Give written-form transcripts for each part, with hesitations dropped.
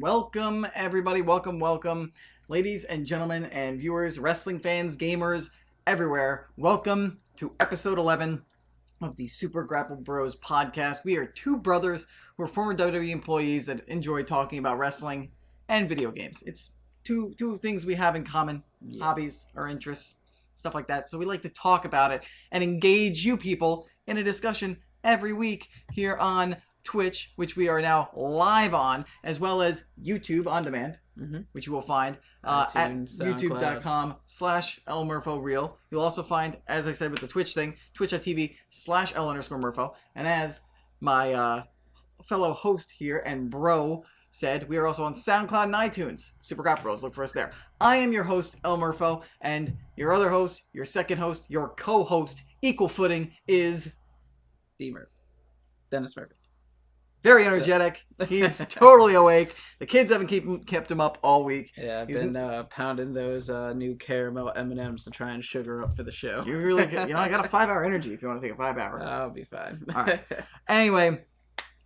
Welcome, everybody. Welcome, ladies and gentlemen and viewers, wrestling fans, gamers, everywhere. Welcome to episode 11 of the Super Grapple Bros podcast. We are two brothers who are former WWE employees that enjoy talking about wrestling and video games. It's two things we have in common, hobbies or interests, stuff like that. So we like to talk about it and engage you people in a discussion every week here on Twitch, which we are now live on, as well as YouTube on demand, which you will find at youtube.com/LMurphoReal. You'll also find, as I said with the Twitch thing, twitch.tv/L_Murpho. And as my fellow host here and bro said, we are also on SoundCloud and iTunes. Super Grapple Bros. Look for us there. I am your host, El Murpho, and your other host, your second host, your co-host, equal footing, is DMurph. Dennis Murphy. Very energetic. He's totally awake. The kids haven't kept him up all week. Yeah, I've been pounding those new caramel M&Ms to try and sugar up for the show. You really, I got a 5-hour energy if you want to take a 5-hour. I'll be fine. All right. Anyway,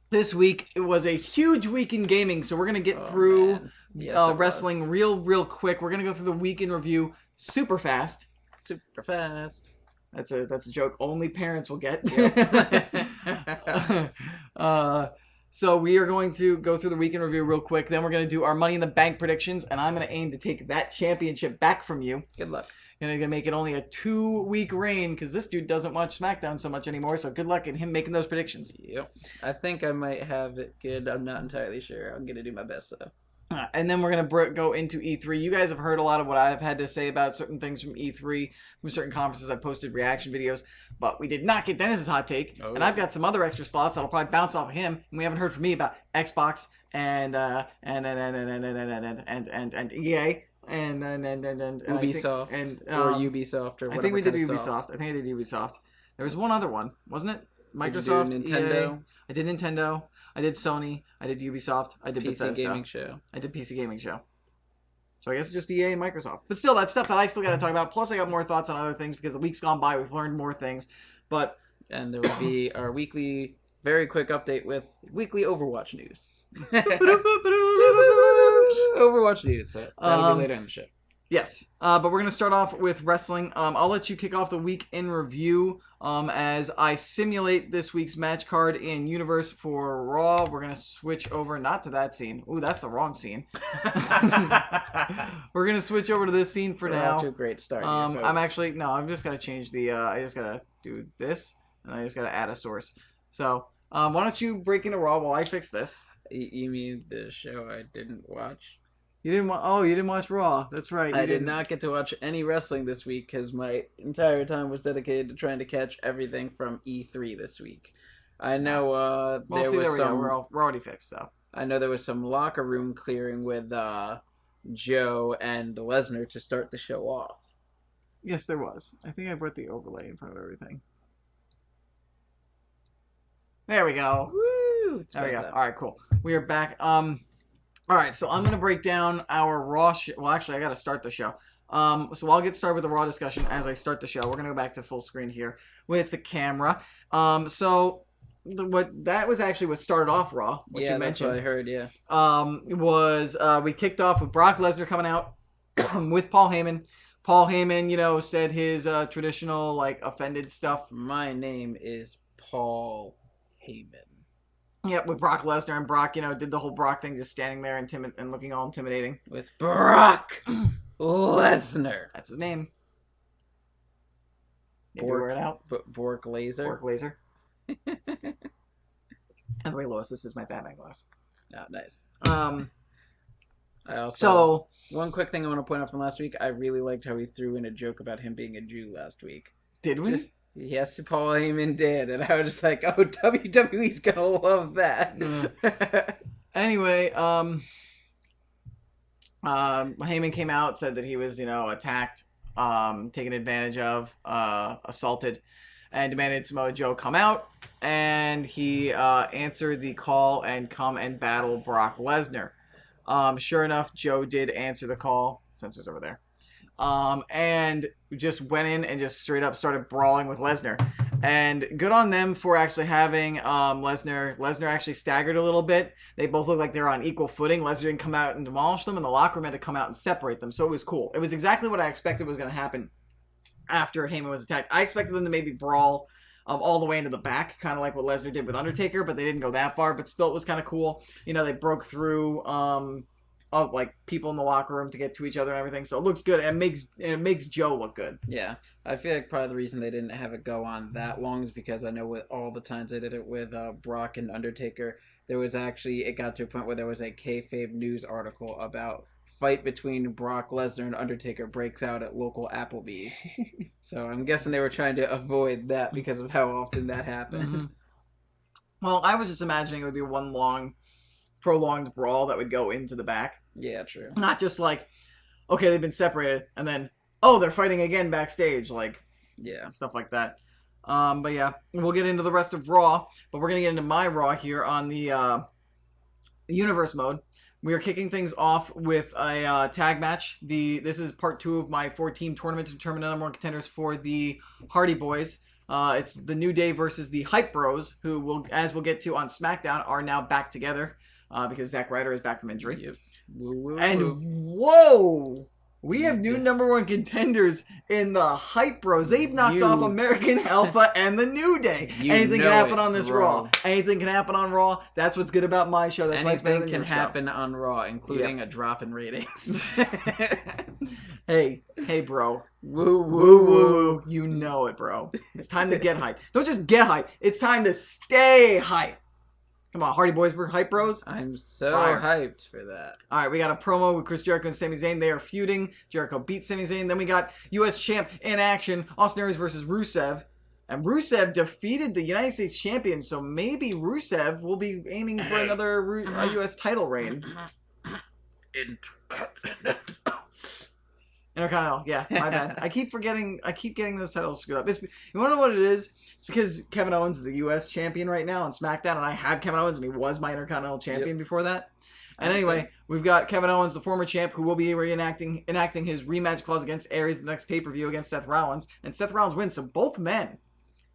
this week it was a huge week in gaming, so we're gonna get through wrestling real quick. We're gonna go through the week in review super fast. Super fast. That's a joke only parents will get. Yep. So we are going to go through the week in review real quick. Then we're going to do our Money in the Bank predictions, and I'm going to aim to take that championship back from you. Good luck. Going to make it only a 2-week reign because this dude doesn't watch SmackDown so much anymore. So good luck in him making those predictions. Yep. I think I might have it good. I'm not entirely sure. I'm going to do my best though. And then we're going to go into E3. You guys have heard a lot of what I've had to say about certain things from E3, from certain conferences. I posted reaction videos, but we did not get Dennis's hot take. And I've got some other extra slots that'll probably bounce off of him. And we haven't heard from me about Xbox and EA and Ubisoft or Ubisoft or whatever. I think we did Ubisoft. Soft. I think I did Ubisoft. There was one other one, wasn't it? Microsoft, Nintendo. EA. I did Nintendo. I did Sony. I did Ubisoft. I did PC Bethesda. Gaming Show. I did PC Gaming Show. So I guess it's just EA and Microsoft. But still, that's stuff that I still got to talk about. Plus, I got more thoughts on other things because the week's gone by. We've learned more things. And there will be our weekly, very quick update with weekly Overwatch news. Overwatch news. So that'll be later in the show. Yes, but we're going to start off with wrestling. I'll let you kick off the week in review as I simulate this week's match card in Universe for Raw. We're going to switch over, not to that scene. Ooh, that's the wrong scene. We're going to switch over to this scene for now. Off to a great start. I'm just going to change the, I just got to do this, and I just got to add a source. So, why don't you break into Raw while I fix this? You mean the show I didn't watch? You didn't watch Raw. That's right. I did not get to watch any wrestling this week because my entire time was dedicated to trying to catch everything from E3 this week. I know there was some. We're already fixed, so. I know there was some locker room clearing with Joe and Lesnar to start the show off. Yes, there was. I think I brought the overlay in front of everything. There we go. Woo! There we go. All right, cool. We are back. All right, so I'm going to break down our Raw well, actually, I got to start the show. So I'll get started with the Raw discussion as I start the show. We're going to go back to full screen here with the camera. That was actually what started off Raw, what you mentioned. That's what I heard, yeah. We kicked off with Brock Lesnar coming out with Paul Heyman. Paul Heyman, said his traditional, offended stuff. My name is Paul Heyman. Yeah, with Brock Lesnar, and Brock, did the whole Brock thing, just standing there and looking all intimidating. With Brock Lesnar. That's his name. Bork Laser. Bork Laser. And the way, Lois, this is my Batman glass. Oh, nice. I also, one quick thing I want to point out from last week, I really liked how he threw in a joke about him being a Jew last week. Did we? Yes, Paul Heyman did, and I was just like, oh, WWE's gonna love that. Anyway, Heyman came out, said that he was, attacked, taken advantage of, assaulted, and demanded Samoa Joe come out, and he answered the call and come and battle Brock Lesnar. Sure enough, Joe did answer the call. Sensor's over there. And just went in and just straight up started brawling with Lesnar. And good on them for actually having Lesnar. Lesnar actually staggered a little bit. They both looked like they were on equal footing. Lesnar didn't come out and demolish them, and the locker room had to come out and separate them. So it was cool. It was exactly what I expected was going to happen after Heyman was attacked. I expected them to maybe brawl all the way into the back, kind of like what Lesnar did with Undertaker, but they didn't go that far. But still, it was kind of cool. You know, they broke through like people in the locker room to get to each other and everything. So it looks good, and it makes Joe look good. Yeah, I feel like probably the reason they didn't have it go on that long is because I know with all the times they did it with Brock and Undertaker, there was actually, it got to a point where there was a kayfabe news article about fight between Brock Lesnar and Undertaker breaks out at local Applebee's. So I'm guessing they were trying to avoid that because of how often that happened. Mm-hmm. Well, I was just imagining it would be one long, prolonged brawl that would go into the back. Yeah, true. Not just like, okay, they've been separated, and then, oh, they're fighting again backstage, like, yeah, stuff like that. But yeah, we'll get into the rest of Raw, but we're going to get into my Raw here on the Universe mode. We are kicking things off with a tag match. This is part 2 of my 4-team tournament to determine the number 1 contenders for the Hardy Boys. It's the New Day versus the Hype Bros, who, as we'll get to on SmackDown, are now back together because Zack Ryder is back from injury. Yep. Woo. And whoa! We have new number 1 contenders in the Hype Bros. They've knocked off American Alpha and the New Day. Anything can happen on this Raw. Anything can happen on Raw. That's what's good about my show. That's why it's better than your show. Anything can happen on Raw, including a drop in ratings. Hey, bro. Woo, woo, woo. You know it, bro. It's time to get hype. Don't just get hype. It's time to stay hype. Come on, Hardy Boys for Hype Bros. I'm so hyped for that. All right, we got a promo with Chris Jericho and Sami Zayn. They are feuding. Jericho beats Sami Zayn. Then we got U.S. Champ in action. Austin Aries versus Rusev. And Rusev defeated the United States Champion, so maybe Rusev will be aiming for another U.S. title reign. Intercontinental, yeah, my bad. I keep getting those titles screwed up. You want to know what it is? It's because Kevin Owens is the U.S. champion right now on SmackDown, and I had Kevin Owens, and he was my Intercontinental champion before that. And anyway, we've got Kevin Owens, the former champ, who will be enacting his rematch clause against Aries the next pay-per-view against Seth Rollins, and Seth Rollins wins, so both men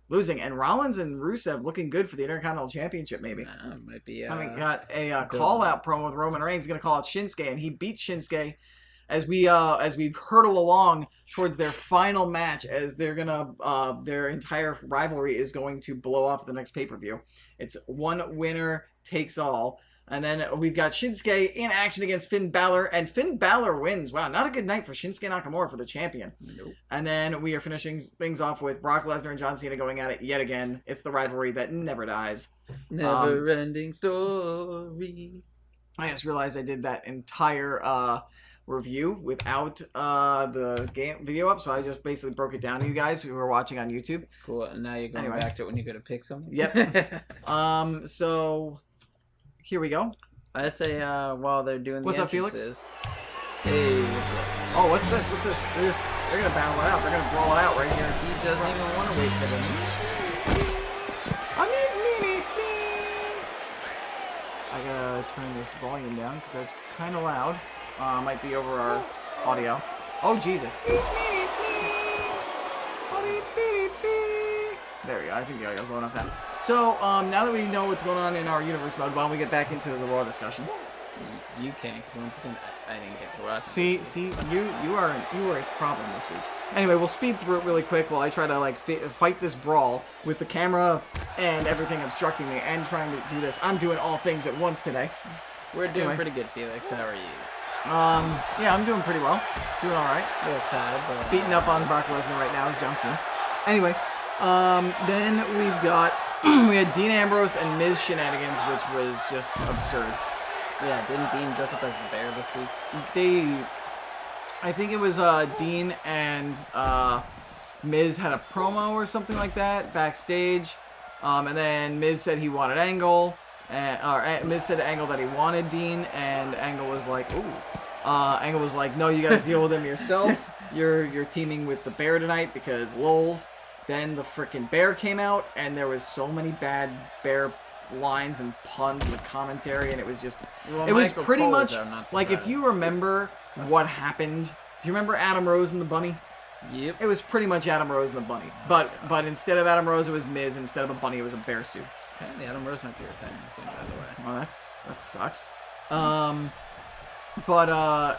losing, and Rollins and Rusev looking good for the Intercontinental Championship, maybe. Might be. We got a call-out promo with Roman Reigns. He's going to call out Shinsuke, and he beats Shinsuke as we hurtle along towards their final match, as they're gonna their entire rivalry is going to blow off the next pay-per-view. It's one winner takes all. And then we've got Shinsuke in action against Finn Balor, and Finn Balor wins. Wow, not a good night for Shinsuke Nakamura for the champion. Nope. And then we are finishing things off with Brock Lesnar and John Cena going at it yet again. It's the rivalry that never dies. Never-ending story. I just realized I did that entire review without the game video up, so I just basically broke it down to you guys who were watching on YouTube. It's cool. And now you're going back to it when you go to pick something. Yep. So here we go. I say while they're doing what's the up, Felix? Hey, what's up? Oh, what's this? What's this? They're gonna battle it out. They're gonna brawl it out right here. He doesn't even want to wait for them. I gotta turn this volume down because that's kind of loud. Might be over our audio. Oh, Jesus. There we go. I think the audio's low enough now. So, now that we know what's going on in our universe mode, why don't we get back into the Raw discussion? You can't, because once again, I didn't get to watch it. See, you are a problem this week. Anyway, we'll speed through it really quick while I try to fight this brawl with the camera and everything obstructing me and trying to do this. I'm doing all things at once today. We're doing pretty good, Felix. How are you? Yeah, I'm doing pretty well. Doing all right. A little tired, but beating up on Brock Lesnar right now is John Cena. Anyway, then we've got we had Dean Ambrose and Miz shenanigans, which was just absurd. Yeah, didn't Dean dress up as the bear this week? I think it was Dean and Miz had a promo or something like that backstage, and then Miz said he wanted Angle. Miz said to Angle that he wanted Dean, and Angle was like, ooh. Angle was like, no, you gotta deal with him yourself. You're teaming with the bear tonight because lols. Then the freaking bear came out, and there was so many bad bear lines and puns with commentary, and it was just... Well, it was pretty much... There, like, if you remember what happened... Do you remember Adam Rose and the Bunny? Yep. It was pretty much Adam Rose and the Bunny. But instead of Adam Rose, it was Miz. And instead of a bunny, it was a bear suit. Apparently, Adam Rose might be retiring soon, by the way. Well, that sucks. But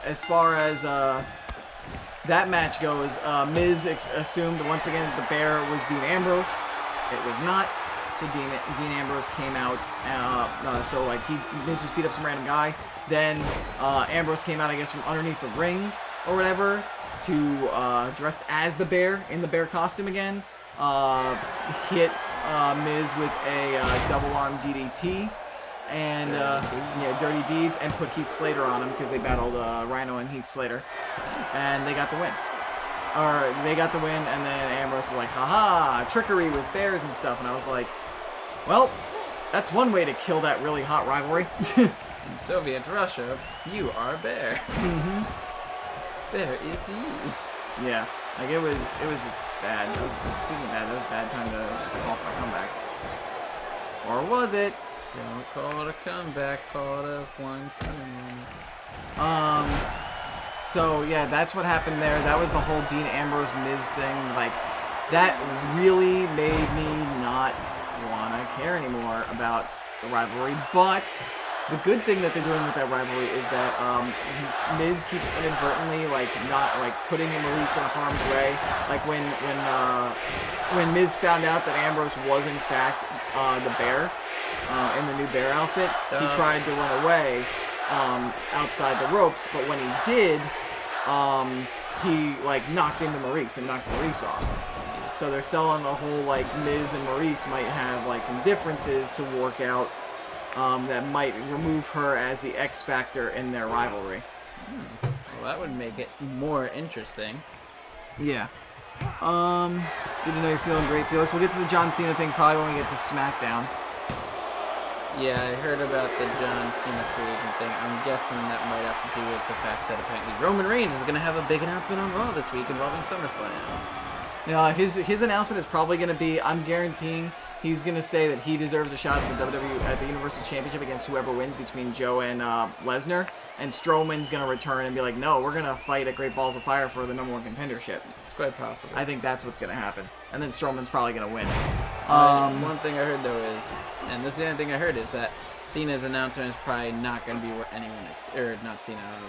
as far as that match goes, Miz assumed once again that the bear was Dean Ambrose. It was not. So Dean Ambrose came out. So like Miz just beat up some random guy. Then Ambrose came out, I guess, from underneath the ring or whatever, to dressed as the bear in the bear costume again. Hit Miz with a double arm DDT. And Dirty Deeds, and put Heath Slater on him because they battled Rhino and Heath Slater, and they got the win. And then Ambrose was like, haha, trickery with bears and stuff. And I was like, well, that's one way to kill that really hot rivalry. In Soviet Russia, you are Bear. Mm-hmm. Bear is you. Yeah, like it was just bad. Speaking of bad, that was a bad time to call for a comeback. Or was it? Don't call it a comeback, call it a once in a moment. So yeah, that's what happened there. That was the whole Dean Ambrose Miz thing. Like, that really made me not want to care anymore about the rivalry. But the good thing that they're doing with that rivalry is that Miz keeps inadvertently not putting Maurice in harm's way. Like when Miz found out that Ambrose was in fact the bear in the new bear outfit, he tried to run away outside the ropes. But when he did, he knocked into Maurice and knocked Maurice off. So they're selling the whole Miz and Maurice might have some differences to work out that might remove her as the X factor in their rivalry. Well, that would make it more interesting. Yeah. Good to know you're feeling great, Felix. We'll get to the John Cena thing probably when we get to SmackDown. Yeah, I heard about the John Cena free agent thing. I'm guessing that might have to do with the fact that apparently Roman Reigns is going to have a big announcement on Raw this week involving SummerSlam. His announcement is probably going to be, I'm guaranteeing, he's going to say that he deserves a shot at the WWE at the Universal Championship against whoever wins between Joe and Lesnar, and Strowman's going to return and be like, no, we're going to fight at Great Balls of Fire for the number one contendership. It's quite possible. I think that's what's going to happen, and then Strowman's probably going to win. One thing I heard though is, and this is the only thing I heard, is that Cena's announcement is probably not going to be what anyone,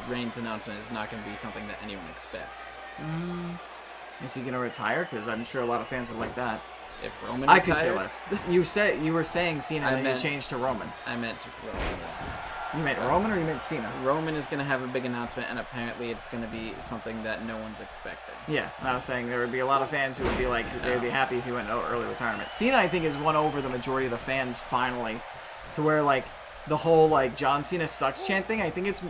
Reigns' announcement is not going to be something that anyone expects. Is he going to retire? Because I'm sure a lot of fans would like that. If Roman I retired, could care less. You were saying Cena and then you changed to Roman. I meant Roman. You meant Roman or you meant Cena? Roman is going to have a big announcement, and apparently it's going to be something that no one's expecting. Yeah, and I was saying there would be a lot of fans who would be like, they would be happy if he went into early retirement. Cena, I think, has won over the majority of the fans finally, to where the whole John Cena sucks chant thing. I think it's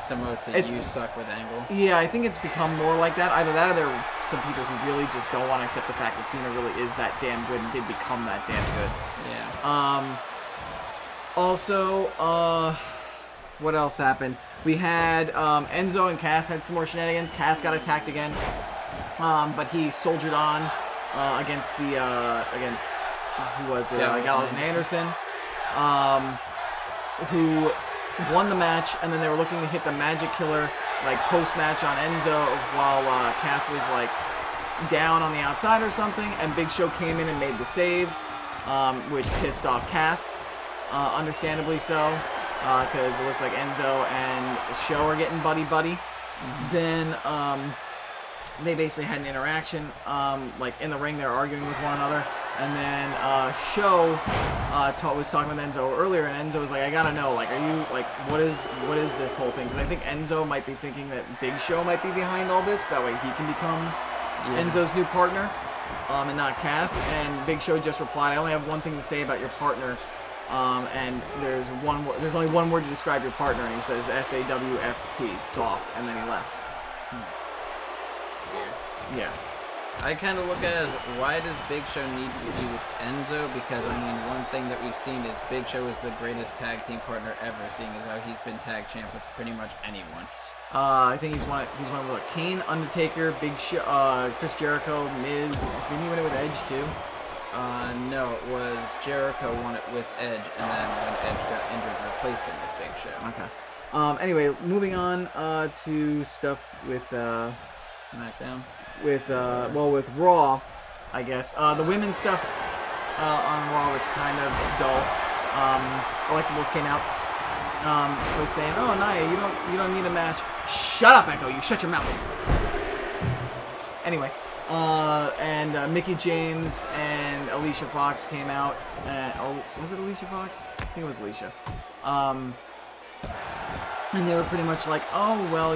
similar to you suck with Angle. Yeah, I think it's become more like that. Either that, or there are some people who really just don't want to accept the fact that Cena really is that damn good and did become that damn good. Yeah. Also, what else happened? We had Enzo and Cass had some more shenanigans. Cass got attacked again, but he soldiered on against who was it? Gallows and Anderson, who won the match, and then they were looking to hit the Magic Killer post-match on Enzo while Cass was down on the outside or something, and Big Show came in and made the save, which pissed off Cass, understandably so, because it looks like Enzo and Show are getting buddy-buddy. Mm-hmm. Then they basically had an interaction, in the ring. They're arguing with one another, and then Show was talking with Enzo earlier, and Enzo was like, I gotta know, are you, what is this whole thing? Because I think Enzo might be thinking that Big Show might be behind all this, that way he can become Enzo's new partner, and not Cass. And Big Show just replied, I only have one thing to say about your partner, and there's only one word to describe your partner, and he says SAWFT, soft, and then he left. Yeah. I kind of look at it as, why does Big Show need to be with Enzo? Because, one thing that we've seen is Big Show is the greatest tag team partner ever, seeing as how he's been tag champ with pretty much anyone. I think he's won with Kane, Undertaker, Big Show, Chris Jericho, Miz. Didn't he win it with Edge too? No, it was Jericho won it with Edge, and then when Edge got injured, replaced him with Big Show. Okay. Anyway, moving on to stuff with SmackDown. with Raw, I guess. The women's stuff on Raw was kind of dull. Alexa Bliss came out, was saying, "Oh, Nia, you don't need a match." Shut up, Echo. You shut your mouth. Anyway, and Mickie James and Alicia Fox came out. Was it Alicia Fox? I think it was Alicia. And they were pretty much like, "Oh, well,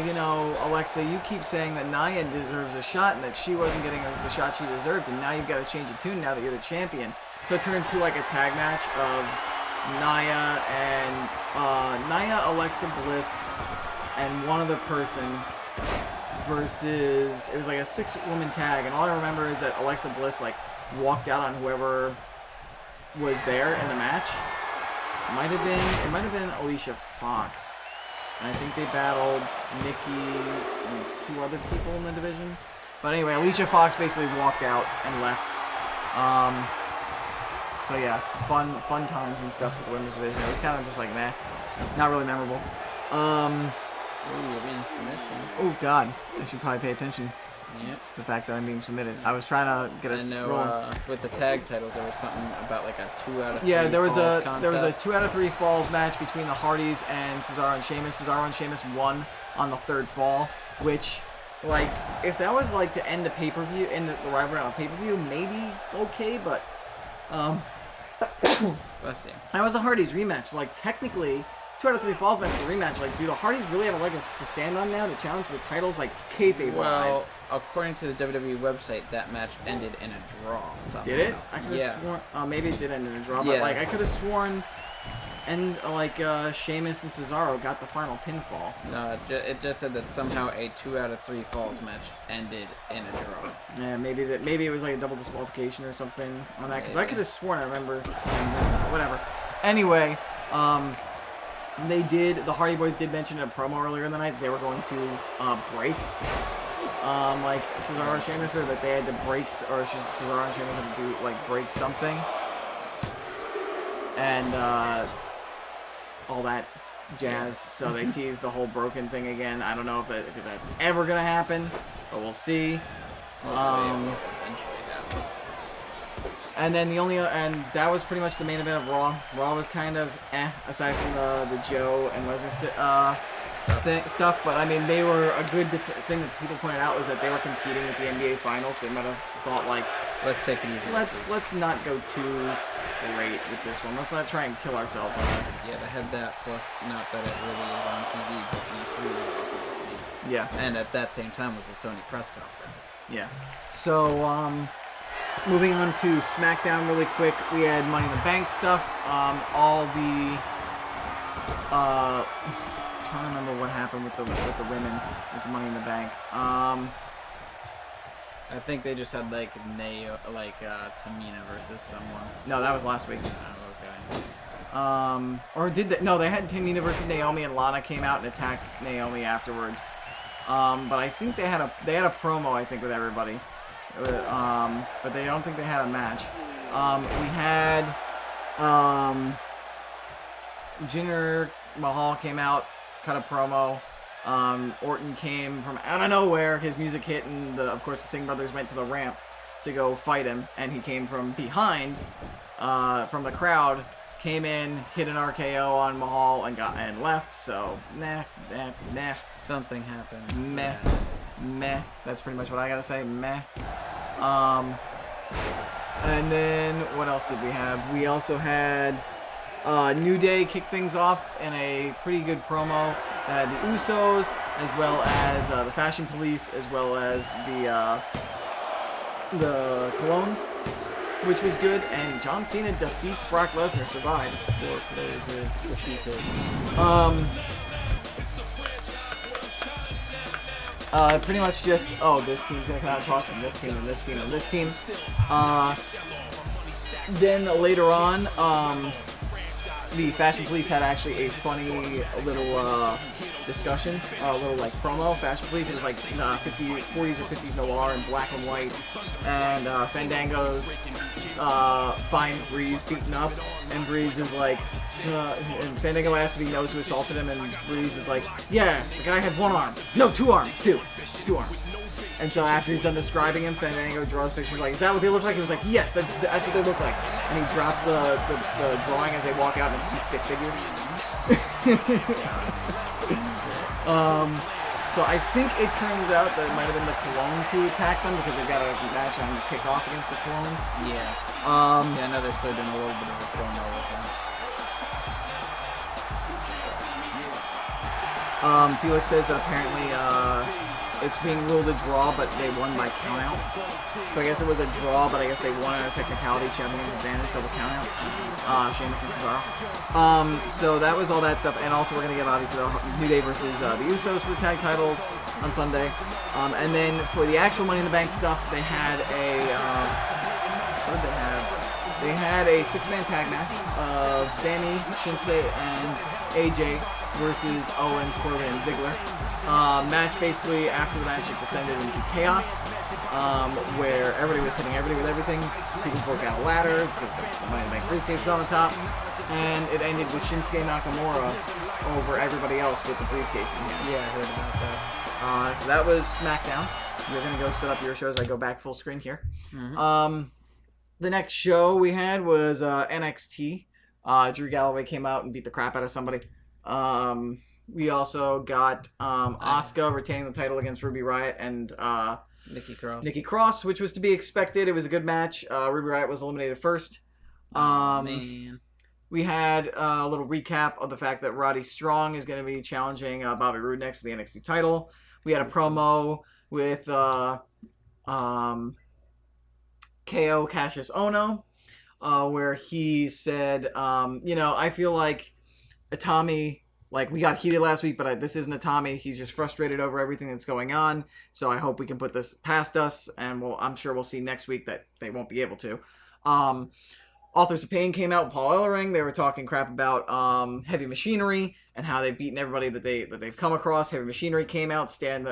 Alexa, you keep saying that Nia deserves a shot and that she wasn't getting the shot she deserved, and now you've got to change your tune now that you're the champion." So it turned into like a tag match of Nia, Alexa Bliss, and one other person versus, it was like a 6-woman tag, and all I remember is that Alexa Bliss like walked out on whoever was there in the match. It might have been Alicia Fox. And I think they battled Nikki and 2 other people in the division. But anyway, Alicia Fox basically walked out and left. So yeah, fun times and stuff with the women's division. It was kind of just like, meh, not really memorable. Ooh, you're being submission. Oh God, I should probably pay attention. Yep. The fact that I'm being submitted. I was trying to get us rolling. With the tag titles, there was something about like a 2 out of 3 Yeah, there was falls a 2 out of 3 falls match between the Hardys and Cesaro and Sheamus. Cesaro and Sheamus won on the 3rd fall, which, like, if that was like to end the pay-per-view, end the rivalry on a pay-per-view, maybe okay, but Let's see. that was a Hardys rematch. Like, technically, 2 out of 3 falls match for rematch. Like, do the Hardys really have a leg to stand on now to challenge for the titles, like kayfabe wise? Well, according to the WWE website, that match ended in a draw. Somehow. Did it? I could have sworn. Maybe it did end in a draw, but like I could have sworn, and Sheamus and Cesaro got the final pinfall. No, it just said that somehow a 2 out of 3 falls match ended in a draw. Yeah, maybe it was like a double disqualification or something on that, because I could have sworn I remember. Whatever. Anyway, the Hardy Boys did mention in a promo earlier in the night they were going to break. Like Cesaro and Sheamus, or that they had to break, or Cesaro and Sheamus had to do like break something, and all that jazz. So they teased the whole broken thing again. I don't know if that's ever gonna happen, but we'll see. And then and that was pretty much the main event of Raw. Raw was kind of aside from the Joe and Lesnar stuff, but I mean, they were a good thing that people pointed out was that they were competing with the NBA Finals. So they might have thought like, let's take it easy. Let's not go too great with this one. Let's not try and kill ourselves on this. Yeah, they had that, plus not that it really is on TV, but E3 was also this week. Yeah. And at that same time was the Sony press conference. Yeah. So moving on to SmackDown really quick, we had Money in the Bank stuff. All the I don't remember what happened with the women with the Money in the Bank. I think they just had like Tamina versus someone. No, that was last week. Oh, okay. Or did they? No, they had Tamina versus Naomi, and Lana came out and attacked Naomi afterwards. But I think they had a promo, I think, with everybody. But they don't think they had a match. We had Jinder Mahal came out, cut a promo. Orton came from out of nowhere. His music hit, and of course the Singh brothers went to the ramp to go fight him, and he came from behind, from the crowd, came in, hit an RKO on Mahal, and left. So nah. Something happened. Meh. That's pretty much what I gotta say. Meh. And then what else did we have? We also had New Day kick things off in a pretty good promo that had the Usos, as well as the Fashion Police, as well as the Colognes, which was good. And John Cena defeats Brock Lesnar, survives. 4 players were defeated. Pretty much just, this team's gonna come out and talk to this team and this team and this team. Then later on, the Fashion Police had actually a funny little discussion, a little like promo. Fashion Police, it was like 40s or 50s noir in black and white, and Fandango's find Breeze beaten up, and Breeze is like, and Fandango asked if he knows who assaulted him, and Breeze was like, yeah, the guy had 1 arm. No, 2 arms, two arms. And so after he's done describing him, Fandango draws pictures like, is that what they look like? He was like, yes, that's what they look like. And he drops the drawing as they walk out, and it's 2 stick figures. So I think it turns out that it might have been the Clones who attacked them because they've got a match on the kickoff against the Clones. Yeah. Yeah, I know they're still doing a little bit of a promo with that. Felix says that apparently it's being ruled a draw, but they won by countout. So I guess it was a draw, but I guess they won on a technicality, champion's advantage, double countout. Sheamus and Cesaro. So that was all that stuff, and also we're gonna get obviously the New Day versus the Usos for the tag titles on Sunday. And then for the actual Money in the Bank stuff, they had a what did they have? They had a 6-man tag match of Sammy, Shinsuke, and AJ versus Owens, Corbin, and Ziggler. Match basically, after the match, it descended into chaos, where everybody was hitting everybody with everything. People broke out a ladder, because the Money in the Bank briefcase was on the top, and it ended with Shinsuke Nakamura over everybody else with the briefcase in hand. Yeah, I heard about that. So that was SmackDown. You're going to go set up your shows. I go back full screen here. Mm-hmm. The next show we had was NXT. Drew Galloway came out and beat the crap out of somebody. We also got Asuka retaining the title against Ruby Riott and Nikki Cross, which was to be expected. It was a good match. Ruby Riott was eliminated first. Man. We had a little recap of the fact that Roddy Strong is going to be challenging Bobby Roode next for the NXT title. We had a promo with KO Cassius Ohno, where he said, I feel like Itami, like, we got heated last week, but this isn't Itami. He's just frustrated over everything that's going on. So I hope we can put this past us, and I'm sure we'll see next week that they won't be able to. Authors of Pain came out with Paul Ellering. They were talking crap about Heavy Machinery and how they've beaten everybody that they've come across. Heavy Machinery came out, stared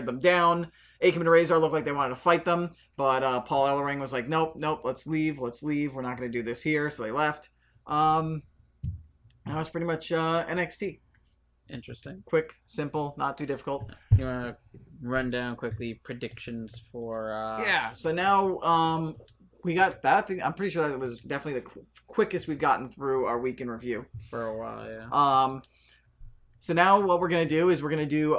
them down. Akam and Razor looked like they wanted to fight them, but Paul Ellering was like, nope, let's leave. We're not going to do this here. So they left. That was pretty much NXT. Interesting. Quick, simple, not too difficult. You want to run down quickly predictions for... Yeah, so now we got that thing. I'm pretty sure that was definitely the quickest we've gotten through our week in review. For a while, yeah. So now what we're going to do is we're going to do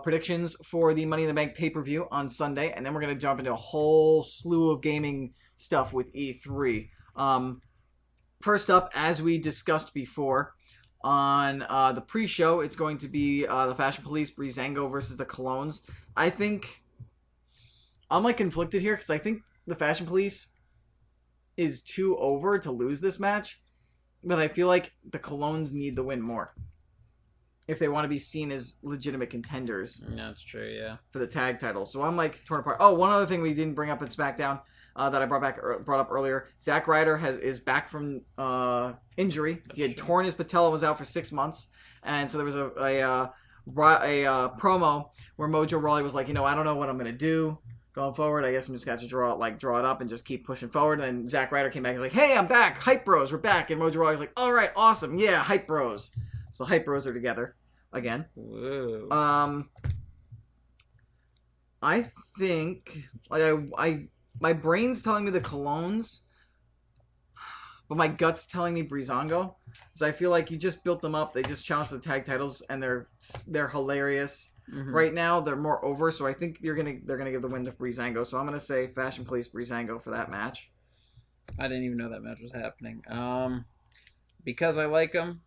predictions for the Money in the Bank pay-per-view on Sunday, and then we're going to jump into a whole slew of gaming stuff with E3. First up, as we discussed before, on the pre-show, it's going to be the Fashion Police, Breezango versus the Colognes. I think I'm like conflicted here because I think the Fashion Police is too over to lose this match, but I feel like the Colognes need the win more if they want to be seen as legitimate contenders. Yeah, that's true, yeah. For the tag titles. So I'm like torn apart. Oh, one other thing we didn't bring up in SmackDown that I brought up earlier. Zack Ryder is back from injury. He had torn his patella, was out for 6 months, and so there was a promo where Mojo Rawley was like, I don't know what I'm gonna do going forward. I guess I'm just gonna have to draw it up and just keep pushing forward. And then Zack Ryder came back. He's like, hey, I'm back. Hype Bros, we're back. And Mojo Rawley's like, all right, awesome, yeah, Hype Bros. So the Hype Bros are together again. Whoa. I think my brain's telling me the Colognes, but my gut's telling me Breezango. Because I feel like you just built them up. They just challenged for the tag titles, and they're hilarious. Mm-hmm. Right now, they're more over, so I think they're gonna give the win to Breezango. So I'm gonna say Fashion Police Breezango for that match. I didn't even know that match was happening. Because I like them,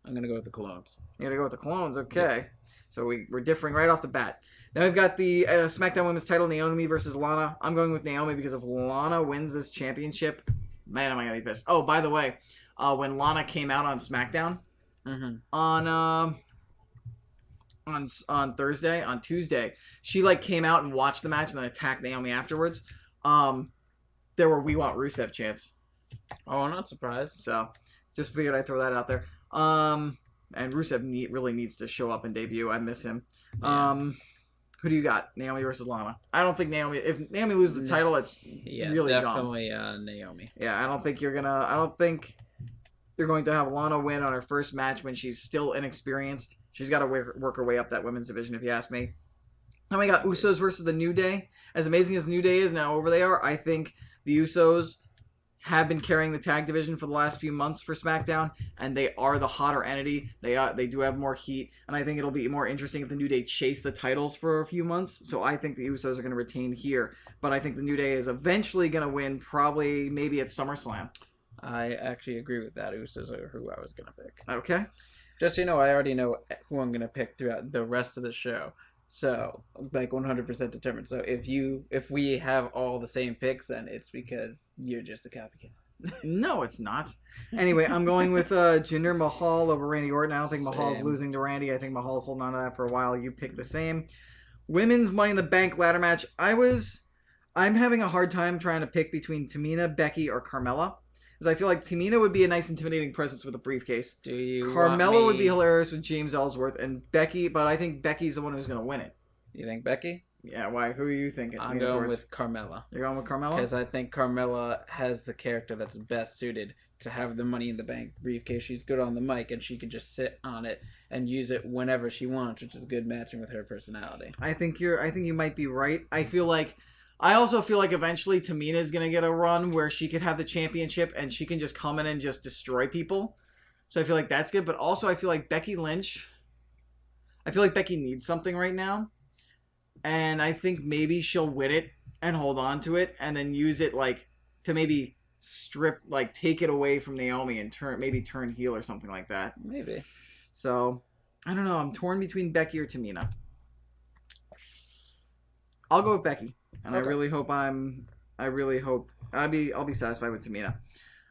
I'm gonna go with the Colognes. You're gonna go with the Colognes, okay? Yeah. So we're differing right off the bat. Now we've got the SmackDown Women's title, Naomi versus Lana. I'm going with Naomi because if Lana wins this championship, man, am I gonna be pissed. Oh, by the way, when Lana came out on SmackDown on Tuesday, she came out and watched the match and then attacked Naomi afterwards. There were "We Want Rusev" chants. Oh, I'm not surprised. So just figured I'd throw that out there. And Rusev really needs to show up and debut. I miss him. Yeah. Who do you got? Naomi versus Lana. I don't think Naomi. If Naomi loses the title, it's really definitely dumb. Naomi. Yeah, I don't think you're going to have Lana win on her first match when she's still inexperienced. She's got to work her way up that women's division, if you ask me. Then we got Usos versus the New Day. As amazing as New Day is now, over they are. I think the Usos have been carrying the tag division for the last few months for SmackDown, and they are the hotter entity. They do have more heat, and I think it'll be more interesting if the New Day chase the titles for a few months. So I think the Usos are going to retain here, but I think the New Day is eventually going to win, probably maybe at SummerSlam. I actually agree with that. Usos are who I was going to pick. Okay. Just so you know, I already know who I'm going to pick throughout the rest of the show. So, 100% determined. So if we have all the same picks, then it's because you're just a copycat. No, it's not. Anyway, I'm going with Jinder Mahal over Randy Orton. I don't think Mahal's losing to Randy. I think Mahal's holding on to that for a while. You pick the same. Women's Money in the Bank ladder match. I'm having a hard time trying to pick between Tamina, Becky, or Carmella. Because I feel like Tamina would be a nice intimidating presence with a briefcase. Carmella would be hilarious with James Ellsworth, and Becky, but I think Becky's the one who's going to win it. You think Becky? Yeah, why? Who are you thinking? I'm going with Carmella. You're going with Carmella? Because I think Carmella has the character that's best suited to have the Money in the Bank briefcase. She's good on the mic, and she can just sit on it and use it whenever she wants, which is good matching with her personality. I think you might be right. I also feel like eventually Tamina's going to get a run where she could have the championship and she can just come in and just destroy people. So I feel like that's good. But also I feel like Becky Lynch, I feel like Becky needs something right now. And I think maybe she'll win it and hold on to it and then use it to maybe take it away from Naomi and turn heel or something like that. Maybe. So I don't know. I'm torn between Becky or Tamina. I'll go with Becky. And okay. I'll be satisfied with Tamina.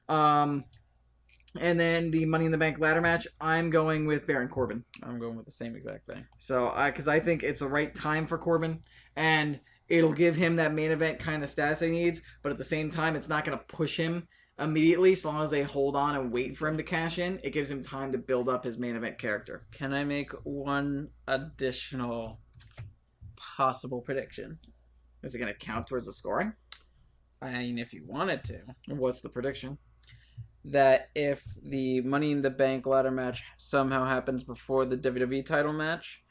And then the Money in the Bank ladder match, I'm going with Baron Corbin. I'm going with the same exact thing. So, because I think it's the right time for Corbin, and it'll give him that main event kind of status he needs, but at the same time, it's not going to push him immediately, so long as they hold on and wait for him to cash in. It gives him time to build up his main event character. Can I make one additional possible prediction? Is it going to count towards the scoring? I mean, if you wanted to. What's the prediction? That if the Money in the Bank ladder match somehow happens before the WWE title match,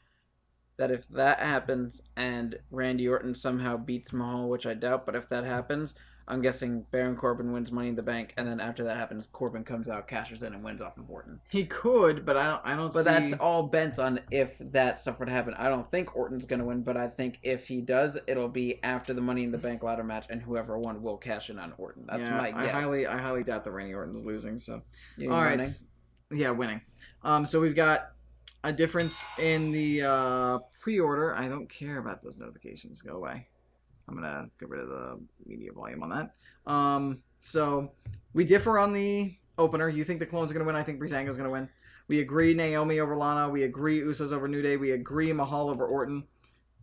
that if that happens and Randy Orton somehow beats Mahal, which I doubt, but if that happens, I'm guessing Baron Corbin wins Money in the Bank, and then after that happens, Corbin comes out, cashes in, and wins off of Orton. He could, but I don't see... But that's all bent on if that stuff would happen. I don't think Orton's going to win, but I think if he does, it'll be after the Money in the Bank ladder match, and whoever won will cash in on Orton. That's my guess. I highly doubt that Randy Orton's losing, so... You all winning? Right. Yeah, winning. So we've got a difference in the pre-order. I don't care about those notifications. Go away. I'm going to get rid of the media volume on that. So we differ on the opener. You think the Clones are going to win. I think Breezango's going to win. We agree Naomi over Lana. We agree Usos over New Day. We agree Mahal over Orton.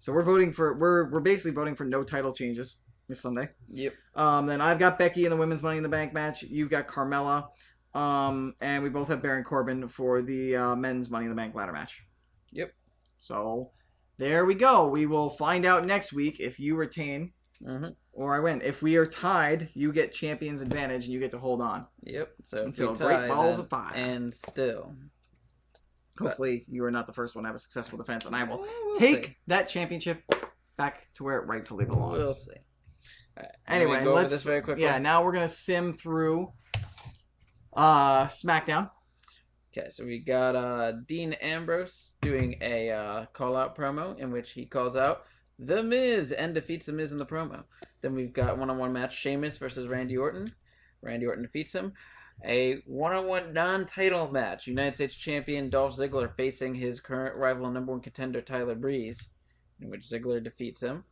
So we're basically voting for no title changes this Sunday. Yep. Then I've got Becky in the Women's Money in the Bank match. You've got Carmella. And we both have Baron Corbin for the Men's Money in the Bank ladder match. Yep. So... there we go. We will find out next week if you retain or I win. If we are tied, you get champion's advantage and you get to hold on. Yep. So until Great Balls of Fire. And still. Hopefully you are not the first one to have a successful defense, and I will take that championship back to where it rightfully belongs. We'll see. All right. Anyway, let's this very quickly. Yeah, now we're gonna sim through SmackDown. Okay, so we got Dean Ambrose doing a call-out promo in which he calls out The Miz and defeats The Miz in the promo. Then we've got one-on-one match, Sheamus versus Randy Orton. Randy Orton defeats him. A one-on-one non-title match, United States Champion Dolph Ziggler facing his current rival and number one contender Tyler Breeze, in which Ziggler defeats him.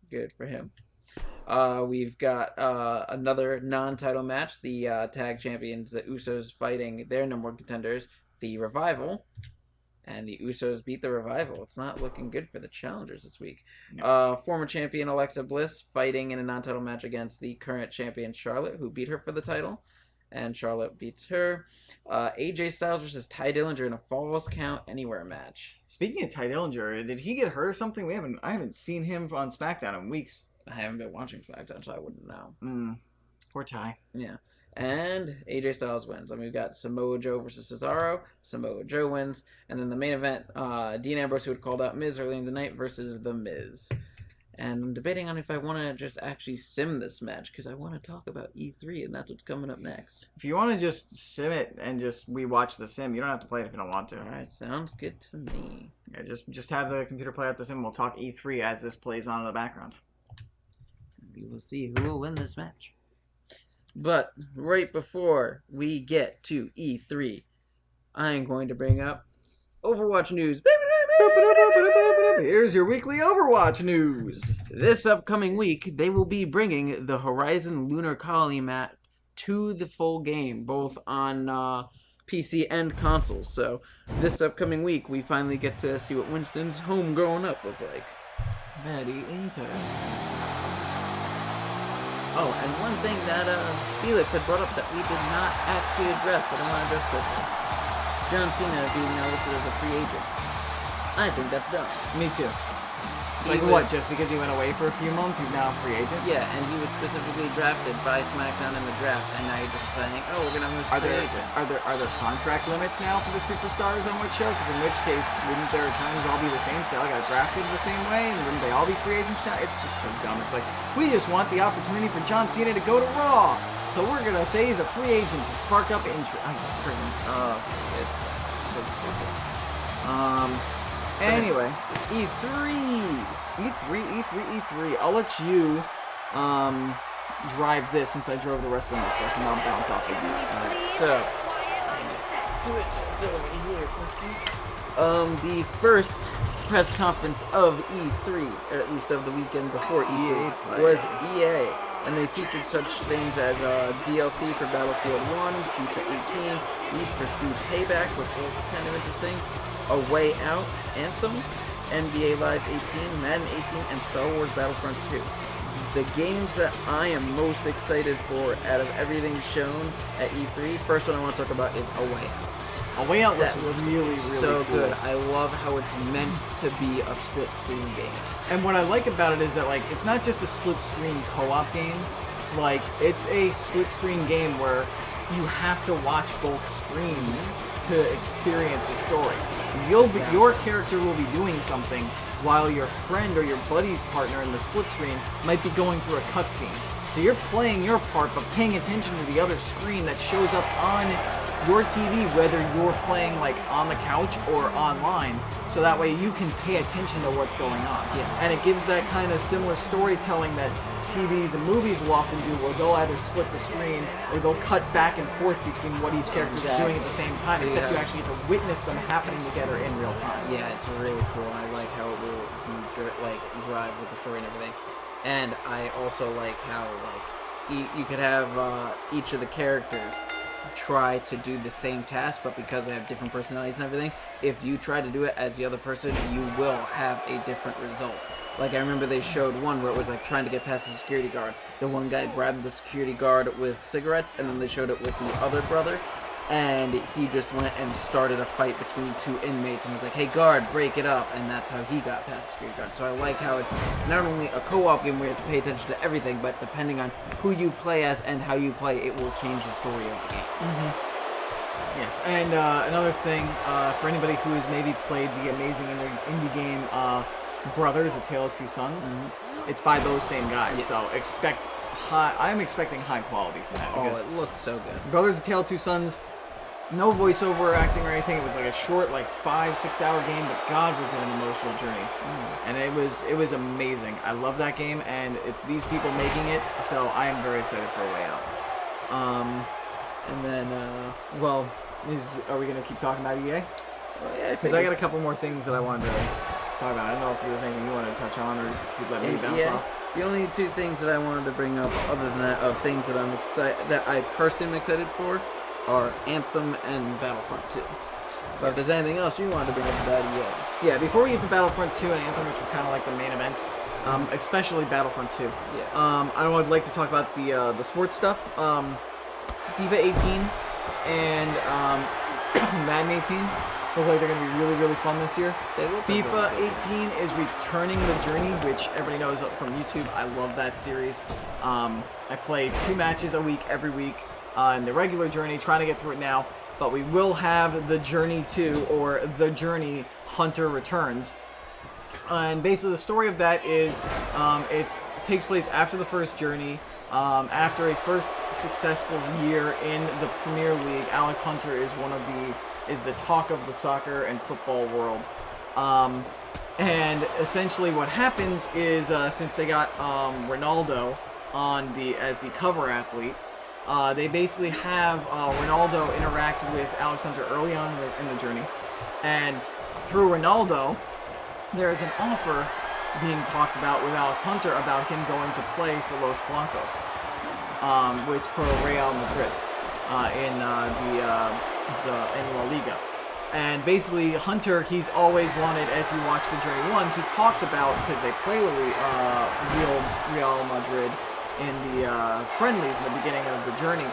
Good for him. We've got another non-title match. The tag champions, the Usos, fighting their number one contenders, the Revival. And the Usos beat the Revival. It's not looking good for the challengers this week. No. Former champion Alexa Bliss fighting in a non-title match against the current champion Charlotte, who beat her for the title. And Charlotte beats her. AJ Styles versus Ty Dillinger in a Falls Count Anywhere match. Speaking of Ty Dillinger, did he get hurt or something? I haven't seen him on SmackDown in weeks. I haven't been watching SmackDown, so I wouldn't know. Poor Ty. Yeah. And AJ Styles wins. And we've got Samoa Joe versus Cesaro. Samoa Joe wins. And then the main event, Dean Ambrose, who had called out Miz early in the night, versus The Miz. And I'm debating on if I want to just actually sim this match, because I want to talk about E3, and that's what's coming up next. If you want to just sim it and just rewatch the sim, you don't have to play it if you don't want to. Alright, sounds good to me. Yeah, just have the computer play out the sim. We'll talk E3 as this plays on in the background. We will see who will win this match. But right before we get to E3, I'm going to bring up Overwatch news. Here's your weekly Overwatch news. This upcoming week, they will be bringing the Horizon Lunar Colony map to the full game, both on PC and consoles. So this upcoming week, we finally get to see what Winston's home growing up was like. Very interesting. Oh, and one thing that Felix had brought up that we did not actually address, but I want to address quickly. John Cena being now listed as a free agent. I think that's dumb. Me too. It's like what? Just because he went away for a few months, he's now a free agent? Yeah, and he was specifically drafted by SmackDown in the draft, and now you're just deciding, oh, we're gonna have him as free agent. Are there contract limits now for the superstars on which show? Because in which case, wouldn't their times all be the same? Say, I got drafted the same way, and wouldn't they all be free agents now? It's just so dumb. It's like, we just want the opportunity for John Cena to go to Raw, so we're gonna say he's a free agent to spark up interest. It's so stupid. Anyway, E3. I'll let you drive this since I drove the wrestling discussion. I'll bounce off of you. Alright, so switch this over here. The first press conference of E3, or at least of the weekend before E3, was EA. And they featured such things as DLC for Battlefield 1, FIFA 18, Need for Speed Payback, which was kind of interesting, A Way Out, Anthem, NBA Live 18, Madden 18, and Star Wars Battlefront 2. The games that I am most excited for out of everything shown at E3, first one I want to talk about is A Way Out. A Way Out looks really so cool. good. I love how it's meant to be a split screen game. And what I like about it is that, like, it's not just a split screen co-op game. Like, it's a split screen game where you have to watch both screens to experience the story. Your character will be doing something while your friend or your buddy's partner in the split screen might be going through a cutscene. So you're playing your part, but paying attention to the other screen that shows up on your TV, whether you're playing like on the couch or online, so that way you can pay attention to what's going on. Yeah. And it gives that kind of similar storytelling that TVs and movies will often do, where they'll either split the screen or they'll cut back and forth between what each character is doing at the same time, except you actually get to witness them happening together in real time. Yeah, it's really cool. I like how it will drive with the story and everything. And I also like how you could have each of the characters try to do the same task, but because they have different personalities and everything, if you try to do it as the other person, you will have a different result. Like, I remember they showed one where it was like trying to get past the security guard. The one guy bribed the security guard with cigarettes, and then they showed it with the other brother, and he just went and started a fight between two inmates and was like, hey guard, break it up, and that's how he got past the security guard. So I like how it's not only a co-op game where you have to pay attention to everything, but depending on who you play as and how you play, it will change the story of the game. Mm-hmm. Yes, and another thing, for anybody who has maybe played the amazing indie game Brothers, A Tale of Two Sons, it's by those same guys, so I'm expecting high quality from that. Oh, it looks so good. Brothers, A Tale of Two Sons, no voiceover acting or anything. It was like a short, 5-6 hour game, but God, was it an emotional journey. And it was amazing. I love that game, and it's these people making it, so I am very excited for A Way Out. And then, are we going to keep talking about EA? Well, yeah, because I got a couple more things that I wanted to talk about. I don't know if there was anything you wanted to touch on, or you let me bounce off. The only two things that I wanted to bring up, other than that, of things that I personally am excited for, are Anthem and Battlefront 2. But if there's anything else you wanted to bring up about EA. Yeah, before we get to Battlefront 2 and Anthem, which are kind of like the main events, especially Battlefront 2. Yeah. I would like to talk about the sports stuff. FIFA 18 and Madden 18 look like they're going to be really, really fun this year. FIFA really 18 is returning the journey, which everybody knows from YouTube. I love that series. I play 2 matches a week every week in the regular journey, trying to get through it now. But we will have the Journey 2, or the Journey Hunter Returns. And basically the story of that is it takes place after the first journey. After a first successful year in the Premier League, Alex Hunter is the talk of the soccer and football world. And essentially what happens is since they got Ronaldo as the cover athlete, they basically have Ronaldo interact with Alex Hunter early on in the journey, and through Ronaldo, there is an offer being talked about with Alex Hunter about him going to play for Los Blancos, which for Real Madrid in La Liga. And basically, Hunter, he's always wanted. If you watch the Journey 1, he talks about, because they play Real Madrid in the friendlies in the beginning of the journey,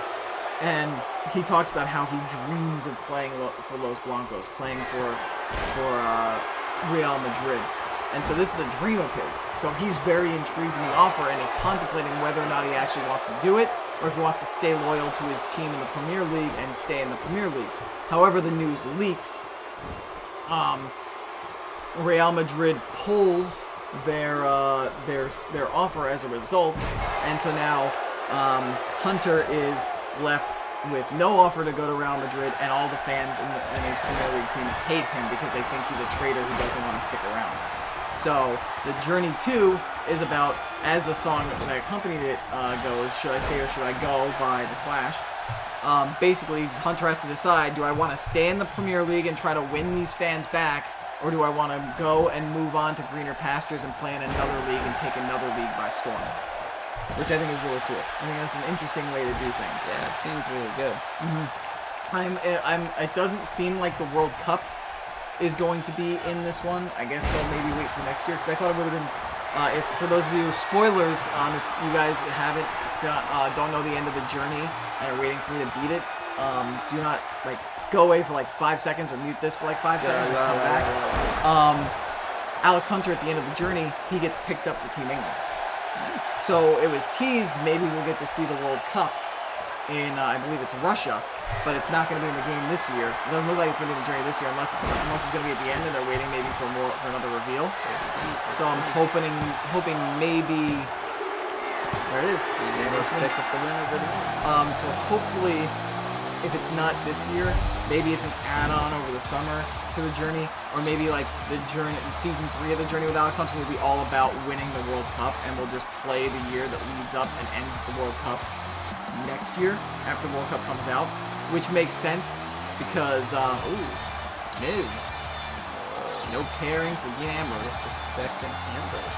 and he talks about how he dreams of playing for Los Blancos, playing for Real Madrid. And so this is a dream of his. So he's very intrigued in the offer and is contemplating whether or not he actually wants to do it, or if he wants to stay loyal to his team in the Premier League and stay in the Premier League. However, the news leaks. Real Madrid pulls their offer as a result, and so now Hunter is left with no offer to go to Real Madrid, and all the fans in his Premier League team hate him because they think he's a traitor who doesn't want to stick around. So the Journey 2 is about, as the song that accompanied it goes, Should I Stay or Should I Go by The Clash. Basically, Hunter has to decide, do I want to stay in the Premier League and try to win these fans back, or do I want to go and move on to greener pastures and play in another league and take another league by storm? Which I think is really cool. I think that's an interesting way to do things. Yeah, it seems really good. Mm-hmm. It doesn't seem like the World Cup is going to be in this one. I guess they'll maybe wait for next year, because I thought it would have been, if for those of you, spoilers, if you guys don't know the end of the journey and are waiting for me to beat it, do not go away for 5 seconds, or mute this for 5 seconds and come back. Alex Hunter at the end of the journey, he gets picked up for Team England. So it was teased maybe we'll get to see the World Cup in, I believe it's Russia, but it's not going to be in the game this year. It doesn't look like it's going to be in the journey this year, unless it's going to be at the end and they're waiting maybe for another reveal. So I'm hoping maybe there it is. So hopefully, if it's not this year, maybe it's an add-on over the summer to the journey, or maybe the journey, season 3 of the journey with Alex Hunter will be all about winning the World Cup, and we'll just play the year that leads up and ends the World Cup next year after the World Cup comes out, which makes sense because Miz, no caring for Dean Ambrose, Disrespecting Ambrose.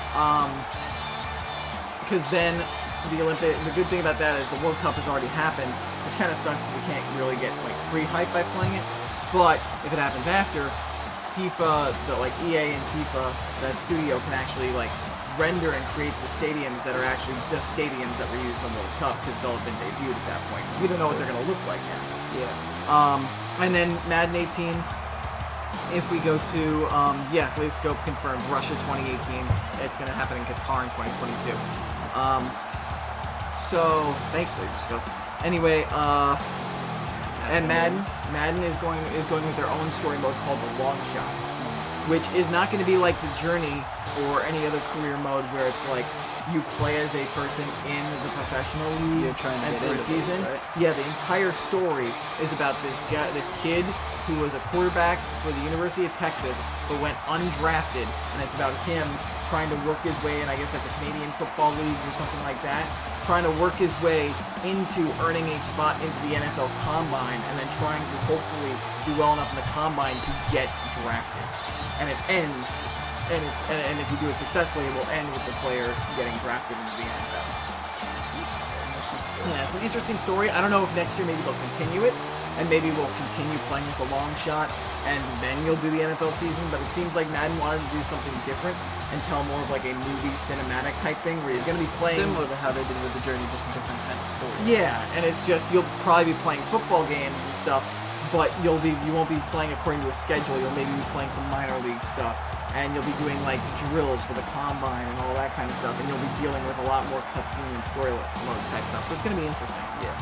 Because then the good thing about that is the World Cup has already happened, which kind of sucks because you can't really get pre-hype by playing it. But if it happens after, FIFA, EA and FIFA, that studio can actually render and create the stadiums that are actually the stadiums that were used in the World Cup, because they'll have been debuted at that point. Because we don't know what they're going to look like yet. Yeah. And then Madden 18. If we go to Scope confirmed Russia 2018. It's going to happen in Qatar in 2022. So thanks, Scope. Anyway, and Madden is going with their own story mode called the Long Shot, which is not going to be like the Journey or any other career mode where it's you play as a person in the professional league for a season. Right? Yeah, the entire story is about this kid who was a quarterback for the University of Texas but went undrafted, and it's about him trying to work his way in, I guess, the Canadian football leagues or something like that, trying to work his way into earning a spot into the NFL Combine, and then trying to hopefully do well enough in the Combine to get drafted. And it ends, and if you do it successfully, it will end with the player getting drafted into the NFL. Yeah, it's an interesting story. I don't know if next year maybe they'll continue it, and maybe we'll continue playing as the Long Shot, and then you'll do the NFL season, but it seems like Madden wanted to do something different and tell more of a movie cinematic type thing where you're going to be playing... Similar to how they did with the Journey, just a different kind of story. Yeah, and it's just, you'll probably be playing football games and stuff, but you won't be playing according to a schedule. You'll maybe be playing some minor league stuff, and you'll be doing like drills for the combine and all that kind of stuff, and you'll be dealing with a lot more cutscene and story mode type stuff. So it's going to be interesting. Yeah.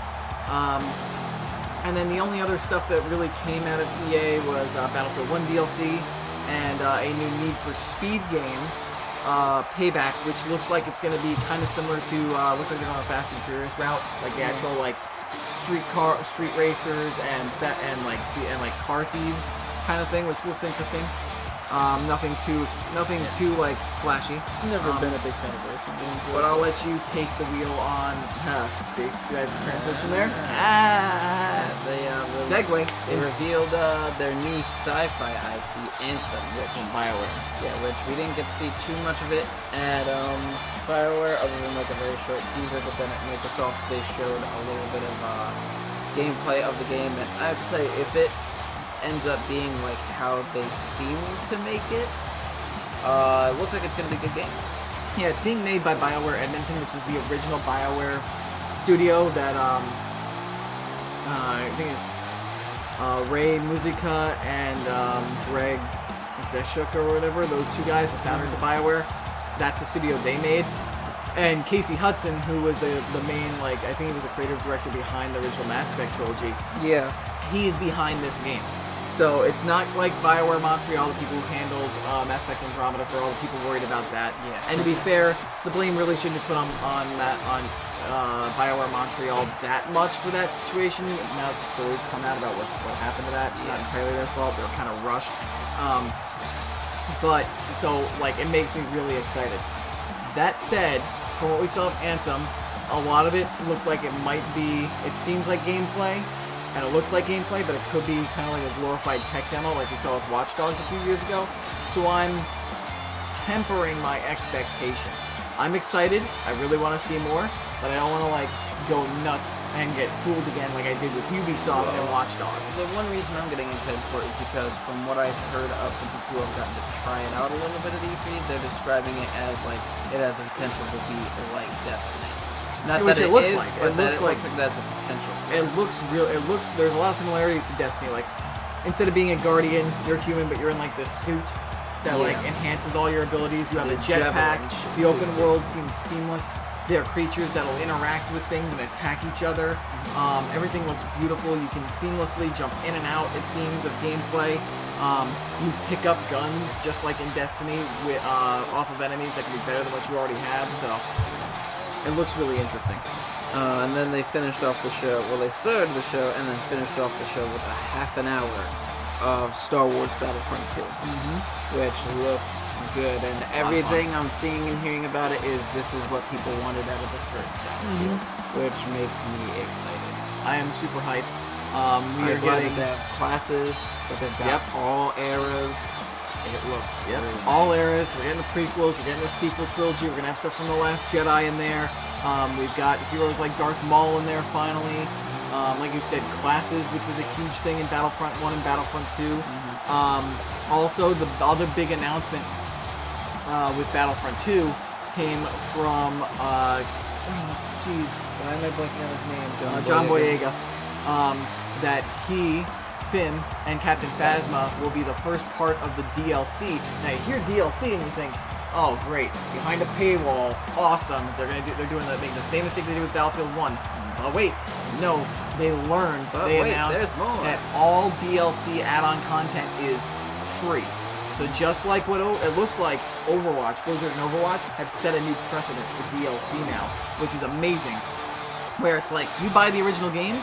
And then the only other stuff that really came out of EA was Battlefield 1 DLC and a new Need for Speed game, Payback, which looks like it's going to be kind of similar to looks like they're on a Fast and Furious route, like the actual like street racers and car thieves kind of thing, which looks interesting. Nothing too like flashy. Never been a big fan of racing games. But I'll let you take the wheel on. See that transition there? Segue. They revealed their new sci-fi IP, Anthem, which BioWare. Yeah, which we didn't get to see too much of it at BioWare, other than like a very short teaser. But then at Microsoft, they showed a little bit of gameplay of the game, and I have to say, if it ends up being like how they seem to make it, it looks like it's going to be a good game. Yeah, it's being made by BioWare Edmonton, which is the original BioWare studio that I think it's Ray Muzica and Greg Zeshuk or whatever, those two guys, the founders of BioWare. That's the studio they made. And Casey Hudson, who was the main, like, I think he was the creative director behind the original Mass Effect trilogy. Yeah. He's behind this game. So it's not like BioWare Montreal, the people who handled Mass Effect Andromeda, for all the people worried about that. Yeah. And to be fair, the blame really shouldn't be put on BioWare Montreal that much for that situation. Now that the stories come out about what happened to that, it's not entirely their fault. They were kind of rushed. But so like it makes me really excited. That said, from what we saw of Anthem, a lot of it looked like it might be. It seems like gameplay. And it looks like gameplay, but it could be kind of like a glorified tech demo like we saw with Watch Dogs a few years ago. So I'm tempering my expectations. I'm excited. I really want to see more, but I don't want to like go nuts and get fooled again like I did with Ubisoft and Watch Dogs. The one reason I'm getting excited for it is because from what I've heard of some people who have gotten to try it out a little bit at E3, they're describing it as like it has the potential to be like Destiny. Not Which that it looks is, like. But It looks like that's a potential. it looks real. It looks. There's a lot of similarities to Destiny. Like instead of being a guardian, you're human, but you're in like this suit that like enhances all your abilities. You have a jetpack. The open world seems seamless. There are creatures that'll interact with things and attack each other. Everything looks beautiful. You can seamlessly jump in and out, it seems, of gameplay. You pick up guns just like in Destiny off of enemies that can be better than what you already have. So it looks really interesting. And then they finished off the show. Well, they started the show and then finished off the show with a half an hour of Star Wars Battlefront 2, which looks good. And everything I'm seeing and hearing about it is this is what people wanted out of the first Battlefield, which makes me excited. I am super hyped. We are getting they have classes, but they've got all eras. It looks all eras. We're getting the prequels. We're getting the sequel trilogy. We're gonna have stuff from The Last Jedi in there. We've got heroes like Darth Maul in there finally. Like you said, classes, which was a huge thing in Battlefront 1 and Battlefront 2. Also, the other big announcement with Battlefront 2 came from why am I blanking on his name? John Boyega. That he, Finn, and Captain Phasma will be the first part of the DLC. Now you hear DLC and you think, oh great, behind a paywall, awesome. They're doing the same mistake they did with Battlefield 1. Oh wait, no, they learned. They announced that all DLC add-on content is free. So just like what it looks like, Overwatch, Blizzard and Overwatch have set a new precedent for DLC now, which is amazing. Where it's like you buy the original game,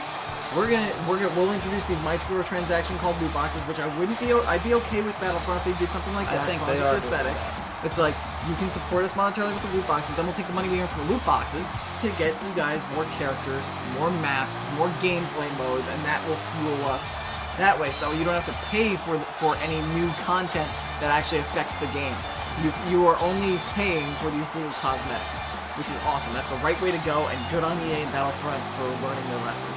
we'll introduce these microtransaction called loot boxes, which I'd be okay with Battlefront if they did something like that. I think they are aesthetic. It's like you can support us monetarily with the loot boxes, then we'll take the money we earn from the loot boxes to get you guys more characters, more maps, more gameplay modes, and that will fuel us that way. So you don't have to pay for any new content that actually affects the game. You are only paying for these little cosmetics, which is awesome. That's the right way to go, and good on EA and Battlefront for learning their lesson.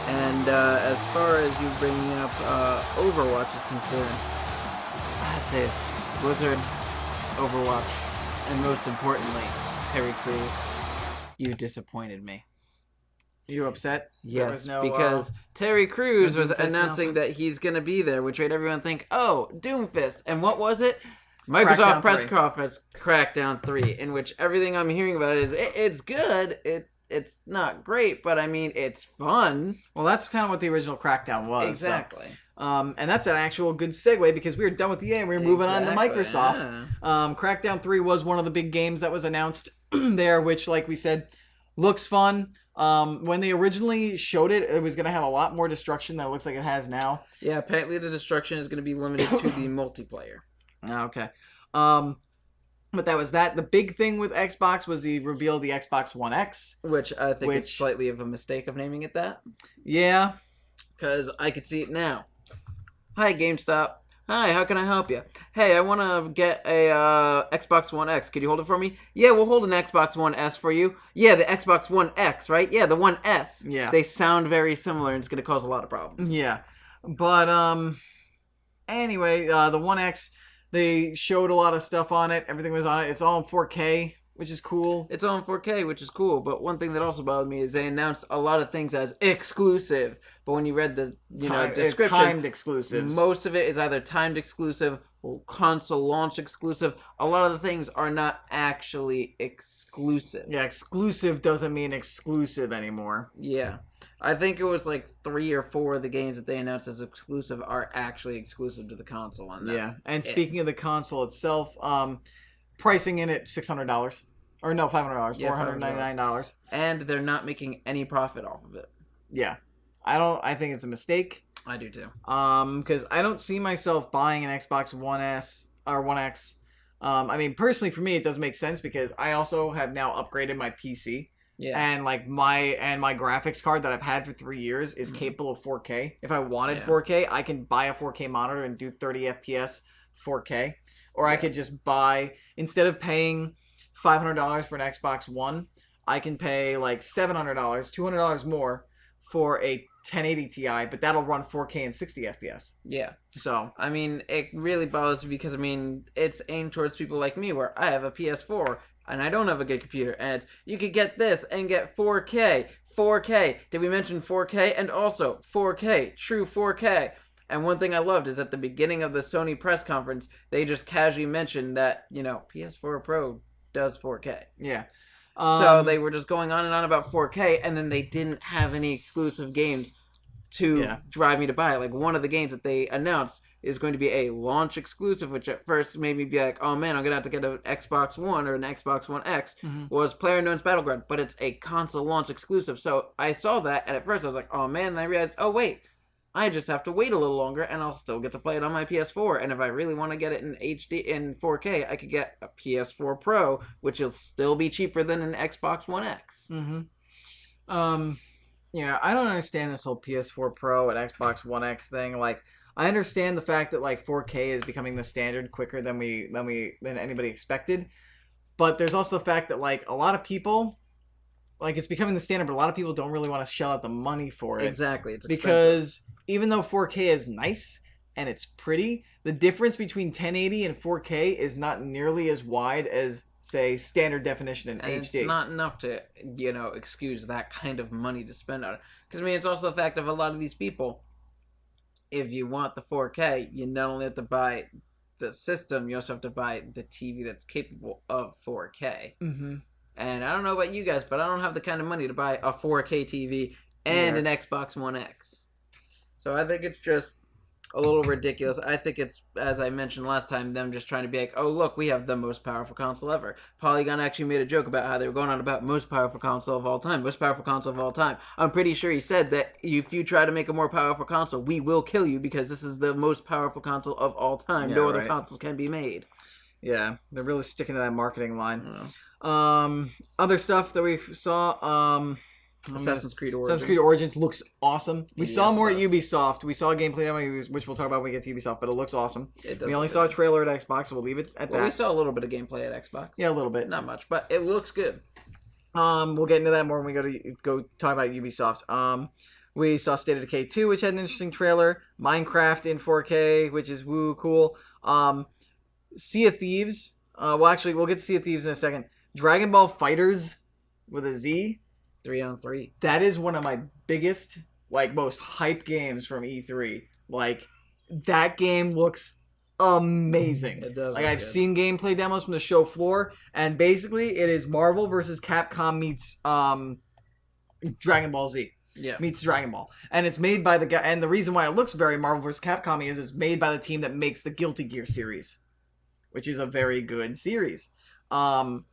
And as far as you bringing up Overwatch is concerned, I'd say it's Blizzard, Overwatch, and most importantly, Terry Crews. You disappointed me. You upset? Yes, because Terry Crews was announcing that he's going to be there, which made everyone think, oh, Doomfist. And what was it? Microsoft Press Conference Crackdown 3, in which everything I'm hearing about is, it's good, it's not great, but I mean, it's fun. Well, that's kind of what the original Crackdown was. Exactly. So. And that's an actual good segue because we were done with EA and we were moving on to Microsoft. Yeah. Crackdown 3 was one of the big games that was announced there, which, like we said, looks fun. When they originally showed it, it was going to have a lot more destruction than it looks like it has now. Yeah, apparently the destruction is going to be limited to the multiplayer. Okay. But that was that. The big thing with Xbox was the reveal of the Xbox One X. Which I think is slightly of a mistake of naming it that. Yeah. Because I could see it now. Hi, GameStop. Hi, how can I help you? Hey, I want to get a Xbox One X. Could you hold it for me? Yeah, we'll hold an Xbox One S for you. Yeah, the Xbox One X, right? Yeah, the One S. Yeah. They sound very similar and it's going to cause a lot of problems. Yeah. But, anyway, the One X, they showed a lot of stuff on it. Everything was on it. It's all in 4K, which is cool. It's all in 4K, which is cool. But one thing that also bothered me is they announced a lot of things as exclusive. But when you read the description, timed exclusives. Most of it is either timed exclusive or console launch exclusive. A lot of the things are not actually exclusive. Yeah, exclusive doesn't mean exclusive anymore. Yeah. I think it was like 3 or 4 of the games that they announced as exclusive are actually exclusive to the console. And and speaking of the console itself, pricing in at $600. Or no, $500. Yeah, $499. And they're not making any profit off of it. Yeah. I think it's a mistake. I do too. Because I don't see myself buying an Xbox One S or One X. I mean, personally for me, it does make sense because I also have now upgraded my PC. Yeah. And like my graphics card that I've had for 3 years is capable of 4K. If I wanted 4K, I can buy a 4K monitor and do 30 FPS 4K. Or I could just buy, instead of paying $500 for an Xbox One, I can pay like $700, $200 more for a 1080 Ti, but that'll run 4K and 60 FPS. Yeah. So, I mean, it really bothers me because, I mean, it's aimed towards people like me where I have a PS4 and I don't have a good computer. And it's, you could get this and get 4K. 4K. Did we mention 4K? And also 4K. True 4K. And one thing I loved is at the beginning of the Sony press conference, they just casually mentioned that, PS4 Pro does 4K. Yeah. So they were just going on and on about 4K, and then they didn't have any exclusive games to drive me to buy it. Like, one of the games that they announced is going to be a launch exclusive, which at first made me be like, oh man, I'm going to have to get an Xbox One or an Xbox One X, was PlayerUnknown's Battleground, but it's a console launch exclusive. So I saw that, and at first I was like, oh man, and I realized, oh wait, I just have to wait a little longer, and I'll still get to play it on my PS4. And if I really want to get it in HD in 4K, I could get a PS4 Pro, which will still be cheaper than an Xbox One X. Yeah, I don't understand this whole PS4 Pro and Xbox One X thing. Like, I understand the fact that like 4K is becoming the standard quicker than anybody expected, but there's also the fact that like a lot of people. Like, it's becoming the standard, but a lot of people don't really want to shell out the money for it. Exactly. It's expensive. Because even though 4K is nice and it's pretty, the difference between 1080 and 4K is not nearly as wide as, say, standard definition in HD. It's not enough to, excuse that kind of money to spend on it. Because, I mean, it's also the fact of a lot of these people, if you want the 4K, you not only have to buy the system, you also have to buy the TV that's capable of 4K. Mm-hmm. And I don't know about you guys, but I don't have the kind of money to buy a 4K TV and an Xbox One X. So I think it's just a little ridiculous. I think it's, as I mentioned last time, them just trying to be like, oh, look, we have the most powerful console ever. Polygon actually made a joke about how they were going on about most powerful console of all time. Most powerful console of all time. I'm pretty sure he said that if you try to make a more powerful console, we will kill you because this is the most powerful console of all time. No other consoles can be made. Yeah, they're really sticking to that marketing line. Other stuff that we saw, Assassin's Creed Origins. Assassin's Creed Origins looks awesome. We saw more at Ubisoft. We saw a gameplay demo, which we'll talk about when we get to Ubisoft, but it looks awesome. We only saw a trailer at Xbox, so we'll leave it at that. We saw a little bit of gameplay at Xbox. Yeah, a little bit. Not much, but it looks good. We'll get into that more when we go talk about Ubisoft. We saw State of Decay 2, which had an interesting trailer. Minecraft in 4K, which is cool. Sea of Thieves. We'll get to Sea of Thieves in a second. Dragon Ball Fighters with a Z 3-on-3. That is one of my biggest, like, most hype games from E3. Like, that game looks amazing. It does. Like, I've seen gameplay demos from the show floor, and basically it is Marvel versus Capcom meets Dragon Ball Z. Yeah. Meets Dragon Ball. And it's made by the guy, and the reason why it looks very Marvel vs. Capcom is it's made by the team that makes the Guilty Gear series, which is a very good series. And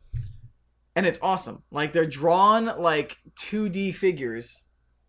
it's awesome. Like, they're drawn like 2D figures,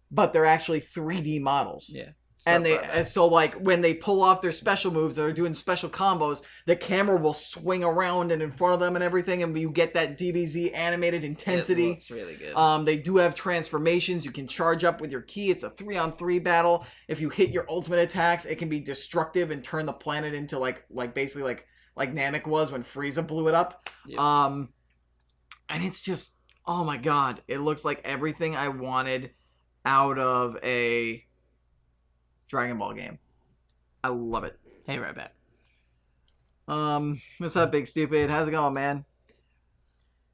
but they're actually 3D models. Yeah. And so like when they pull off their special moves, they're doing special combos, the camera will swing around and in front of them and everything, and you get that DBZ animated intensity. It looks really good. They do have transformations. You can charge up with your ki. It's a 3-on-3 battle. If you hit your ultimate attacks, it can be destructive and turn the planet into like basically like Namek was when Frieza blew it up. Yep. And it's just, oh my god, it looks like everything I wanted out of a Dragon Ball game. I love it. Hey, right back. What's up, Big Stupid? How's it going, man?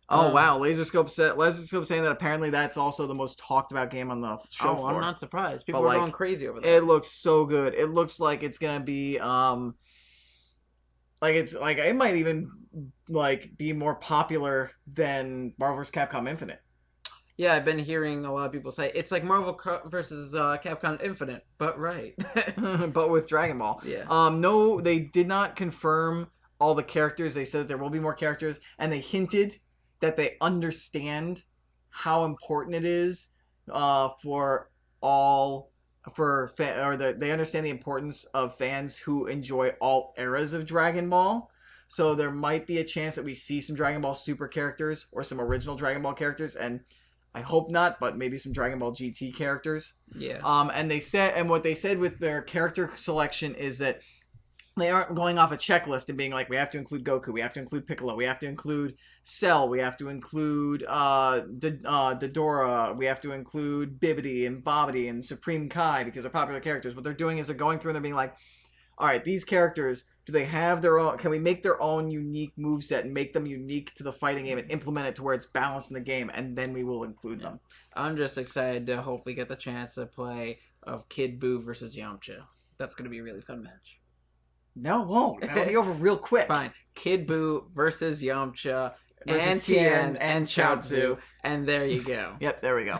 Oh wow, Laserscope saying that apparently that's also the most talked about game on the show floor. I'm not surprised. People are going crazy over that. It looks so good. It looks like it's gonna be like it's like it might even like be more popular than Marvel vs. Capcom Infinite. Yeah, I've been hearing a lot of people say it's like Marvel versus Capcom Infinite, but right. But with Dragon Ball. Yeah. No, they did not confirm all the characters. They said that there will be more characters, and they hinted that they understand how important it is they understand the importance of fans who enjoy all eras of Dragon Ball. So there might be a chance that we see some Dragon Ball Super characters or some original Dragon Ball characters, and I hope not, but maybe some Dragon Ball GT characters. Yeah. And what they said with their character selection is that they aren't going off a checklist and being like, we have to include Goku, we have to include Piccolo, we have to include Cell, we have to include Dodora, we have to include Bibbidi and Bobbidi and Supreme Kai because they're popular characters. What they're doing is they're going through and they're being like, all right, these characters, do they have their own? Can we make their own unique moveset and make them unique to the fighting game and implement it to where it's balanced in the game, and then we will include them. I'm just excited to hopefully get the chance to play of Kid Buu versus Yamcha. That's going to be a really fun match. No, it won't. That'll be over real quick. Fine. Kid Buu versus Yamcha versus and Tien and Chaozu, and there you go. Yep, there we go.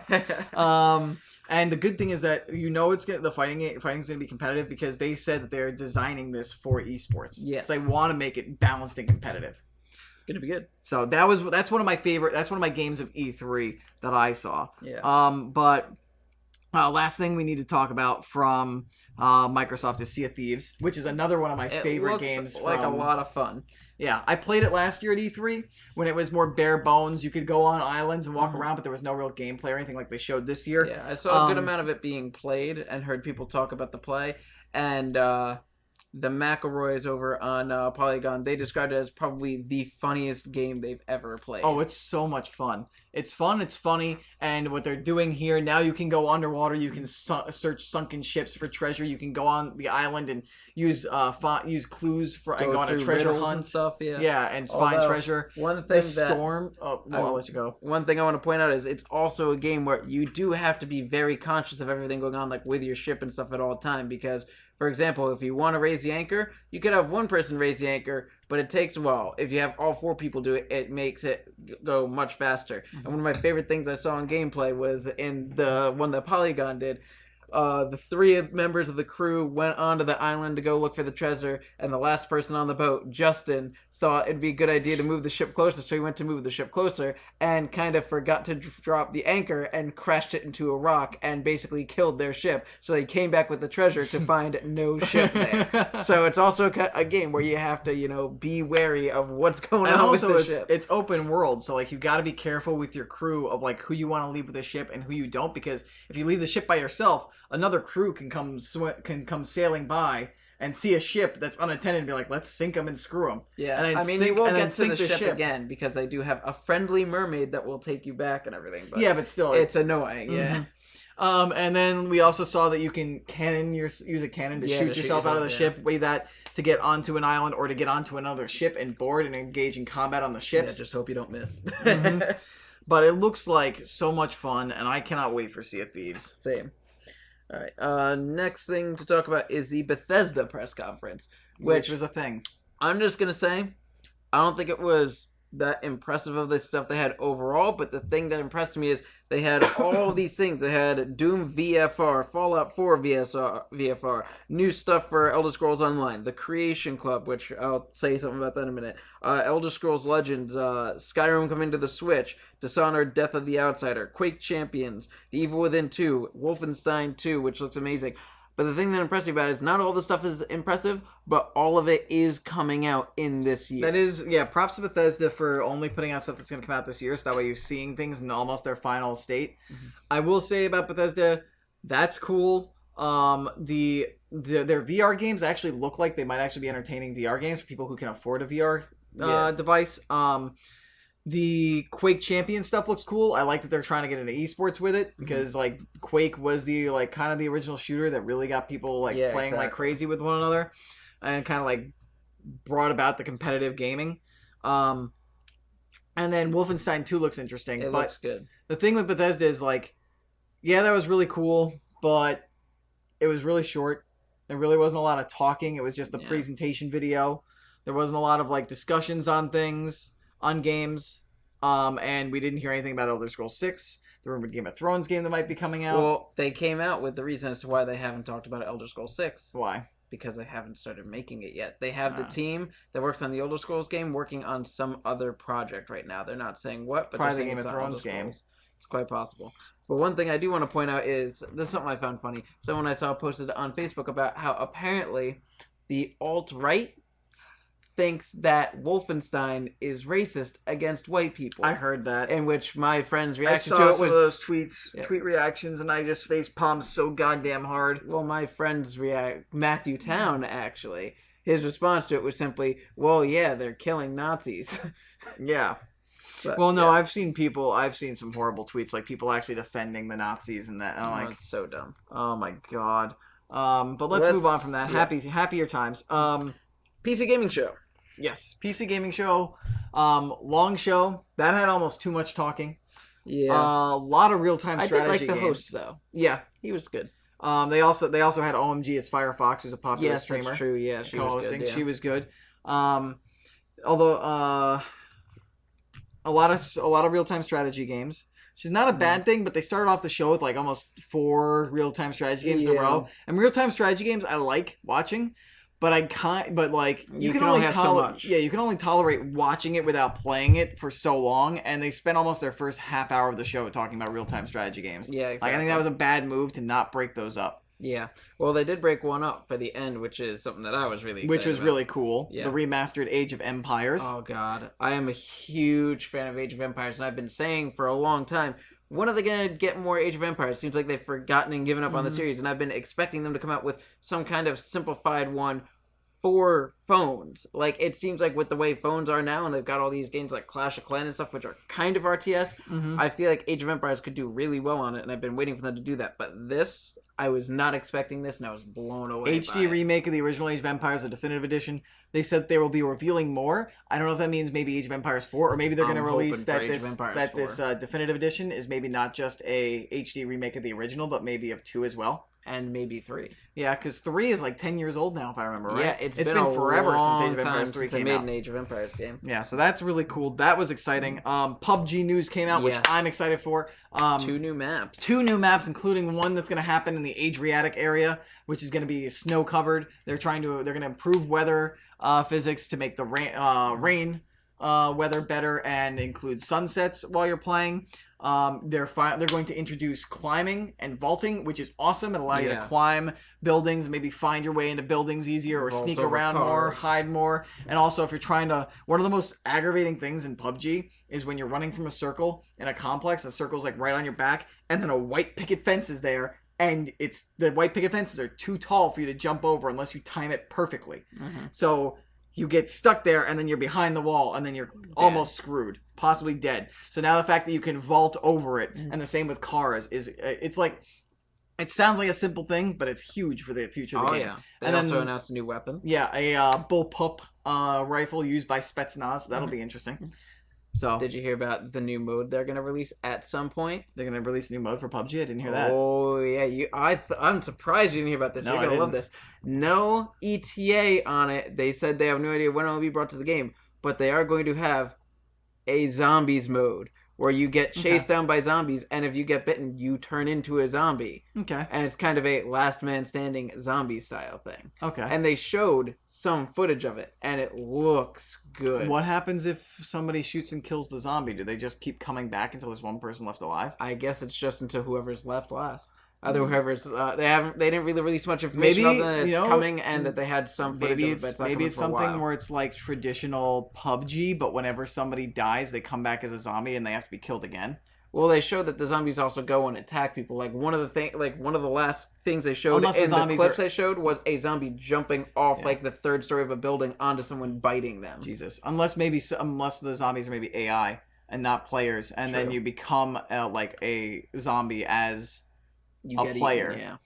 And the good thing is that the fighting's gonna be competitive because they said that they're designing this for esports. Yes. So they want to make it balanced and competitive. It's gonna be good. So that's one of my favorite. That's one of my games of E3 that I saw. Yeah. But last thing we need to talk about from Microsoft is Sea of Thieves, which is another one of my favorite games. Like a lot of fun. Yeah, I played it last year at E3 when it was more bare bones. You could go on islands and walk around, but there was no real gameplay or anything like they showed this year. Yeah, I saw a good amount of it being played and heard people talk about the play. And the McElroys over on Polygon, they described it as probably the funniest game they've ever played. Oh, it's so much fun. It's fun, it's funny, and what they're doing here, now you can go underwater, you can search sunken ships for treasure, you can go on the island and use clues and go on a treasure hunt and stuff, yeah. Yeah, and find treasure. One of the things I'll let you go. One thing I want to point out is it's also a game where you do have to be very conscious of everything going on, like with your ship and stuff at all time, because for example, if you want to raise the anchor, you could have one person raise the anchor, but it takes a while. If you have all 4 people do it, it makes it go much faster. Mm-hmm. And one of my favorite things I saw in gameplay was in the one that Polygon did. The 3 members of the crew went onto the island to go look for the treasure, and the last person on the boat, Justin, thought it'd be a good idea to move the ship closer, so he went to move the ship closer and kind of forgot to drop the anchor and crashed it into a rock and basically killed their ship. So they came back with the treasure to find no ship there. So it's also a game where you have to, be wary of what's going on with the ship. It's open world, so like you got to be careful with your crew of like who you want to leave with the ship and who you don't, because if you leave the ship by yourself, another crew can come sailing by and see a ship that's unattended and be like, let's sink them and screw them. Yeah, you won't get to the ship again because they do have a friendly mermaid that will take you back and everything. But yeah, but still, it's annoying. Yeah. And then we also saw that you can use a cannon to shoot yourself out of the ship, way that to get onto an island or to get onto another ship and board and engage in combat on the ships. Yeah, just hope you don't miss. But it looks like so much fun, and I cannot wait for Sea of Thieves. Same. All right. Next thing to talk about is the Bethesda press conference, which was a thing. I'm just gonna say, I don't think it was that impressive of this stuff they had overall, but the thing that impressed me is they had all these things. They had Doom VFR, Fallout 4 VFR, new stuff for Elder Scrolls Online, the Creation Club, which I'll say something about that in a minute, Elder Scrolls Legends, Skyrim coming to the Switch, Dishonored, Death of the Outsider, Quake Champions, The Evil Within 2, Wolfenstein 2, which looks amazing. But the thing that impressed me about it is not all the stuff is impressive, but all of it is coming out in this year. That is, yeah, props to Bethesda for only putting out stuff that's going to come out this year, so that way you're seeing things in almost their final state. Mm-hmm. I will say about Bethesda, that's cool. Their VR games actually look like they might actually be entertaining VR games for people who can afford a VR device. The Quake Champion stuff looks cool. I like that they're trying to get into esports with it because like Quake was the like kind of the original shooter that really got people like playing like crazy with one another and kind of like brought about the competitive gaming. And then Wolfenstein 2 looks interesting. It looks good. The thing with Bethesda is like, yeah, that was really cool, but it was really short. There really wasn't a lot of talking. It was just a presentation video. There wasn't a lot of like discussions on things. On games, and we didn't hear anything about Elder Scrolls 6, the rumored Game of Thrones game that might be coming out. Well, they came out with the reason as to why they haven't talked about Elder Scrolls 6. Why? Because they haven't started making it yet. They have the team that works on the Elder Scrolls game working on some other project right now. They're not saying what, but probably they're saying the Game of Thrones game. It's quite possible. But one thing I do want to point out is, this is something I found funny. Someone I saw posted on Facebook about how apparently the alt-right thinks that Wolfenstein is racist against white people. I heard that. In which my friend's reaction to it was... I saw some of those tweet reactions, and I just face palmed so goddamn hard. Well, my friend's Matthew Town, actually, his response to it was simply, well, yeah, they're killing Nazis. Yeah. But, I've seen some horrible tweets, like people actually defending the Nazis and that. And I'm like, it's so dumb. Oh my god. But let's move on from that. Yeah. Happier times. PC Gaming Show. Yes, PC Gaming Show, long show. That had almost too much talking. Yeah, a lot of real-time strategy I did like the games. host, though. Yeah, he was good. They also had OMG. It's Firefox, who's a popular streamer. That's true. Yeah, she co-hosting. Was good, yeah. She was good. Although a lot of real-time strategy games. She's not a bad thing, but they started off the show with like almost 4 real-time strategy games in a row. And real-time strategy games I like watching. But you can only have so much. Yeah, you can only tolerate watching it without playing it for so long, and they spent almost their first half hour of the show talking about real-time strategy games. Yeah, exactly. Like, I think that was a bad move to not break those up. Yeah. Well, they did break one up for the end, which is something that I was really excited about. Really cool. Yeah. The remastered Age of Empires. Oh, God. I am a huge fan of Age of Empires, and I've been saying for a long time, when are they going to get more Age of Empires? Seems like they've forgotten and given up on the series, and I've been expecting them to come out with some kind of simplified one for phones. Like, it seems like with the way phones are now, and they've got all these games like Clash of Clans and stuff, which are kind of RTS, I feel like Age of Empires could do really well on it, and I've been waiting for them to do that. But this, I was not expecting this, and I was blown away HD remake of the original Age of Empires, the definitive edition. They said they will be revealing more. I don't know if that means maybe Age of Empires 4, or maybe they're going to release that this definitive edition is maybe not just a HD remake of the original, but maybe of 2 as well. And maybe 3. Yeah, because 3 is like 10 years old now, if I remember right. Yeah, it's been forever since Age of Empires 3 came out. They made an Age of Empires game. Yeah, so that's really cool. That was exciting. PUBG news came out, which I'm excited for. 2 new maps. 2 new maps, including one that's going to happen in the Adriatic area, which is going to be snow covered. They're going to improve weather physics to make the rain weather better and include sunsets while you're playing. They're going to introduce climbing and vaulting, which is awesome. It'll allow you to climb buildings, maybe find your way into buildings easier, or sneak around more, hide more. And also, if you're trying to, one of the most aggravating things in PUBG is when you're running from a circle in a complex, the circle's like right on your back, and then a white picket fence is there, and the white picket fences are too tall for you to jump over unless you time it perfectly. So you get stuck there, and then you're behind the wall, and then you're almost screwed, possibly dead. So now the fact that you can vault over it, and the same with cars, it's like, it sounds like a simple thing, but it's huge for the future of the game. Yeah. They also announced a new weapon. Yeah, a bullpup rifle used by Spetsnaz. That'll be interesting. So Did you hear about the new mode they're gonna release at some point? they're gonna release a new mode for PUBG. I didn't hear that. Oh yeah, I'm surprised you didn't hear about this. No, You're I gonna love didn't. this. No ETA on it. They said they have no idea when it will be brought to the game, but they are going to have a zombies mode where you get chased down by zombies, and if you get bitten, you turn into a zombie. Okay. And it's kind of a last man standing zombie style thing. Okay. And they showed some footage of it, and it looks good. What happens if somebody shoots and kills the zombie? Do they just keep coming back until there's one person left alive? I guess it's just until whoever's left last. Whoever's they didn't really release much information other than it's coming and that they had some footage maybe of it, it's but maybe it's something where where it's like traditional PUBG, but whenever somebody dies, they come back as a zombie and they have to be killed again. well, they showed that the zombies also go and attack people. Like one of the last things they showed in the clips they showed was a zombie jumping off like the third story of a building onto someone biting them. Jesus, unless the zombies are maybe AI and not players, and then you become like a zombie as a player. Eaten, yeah.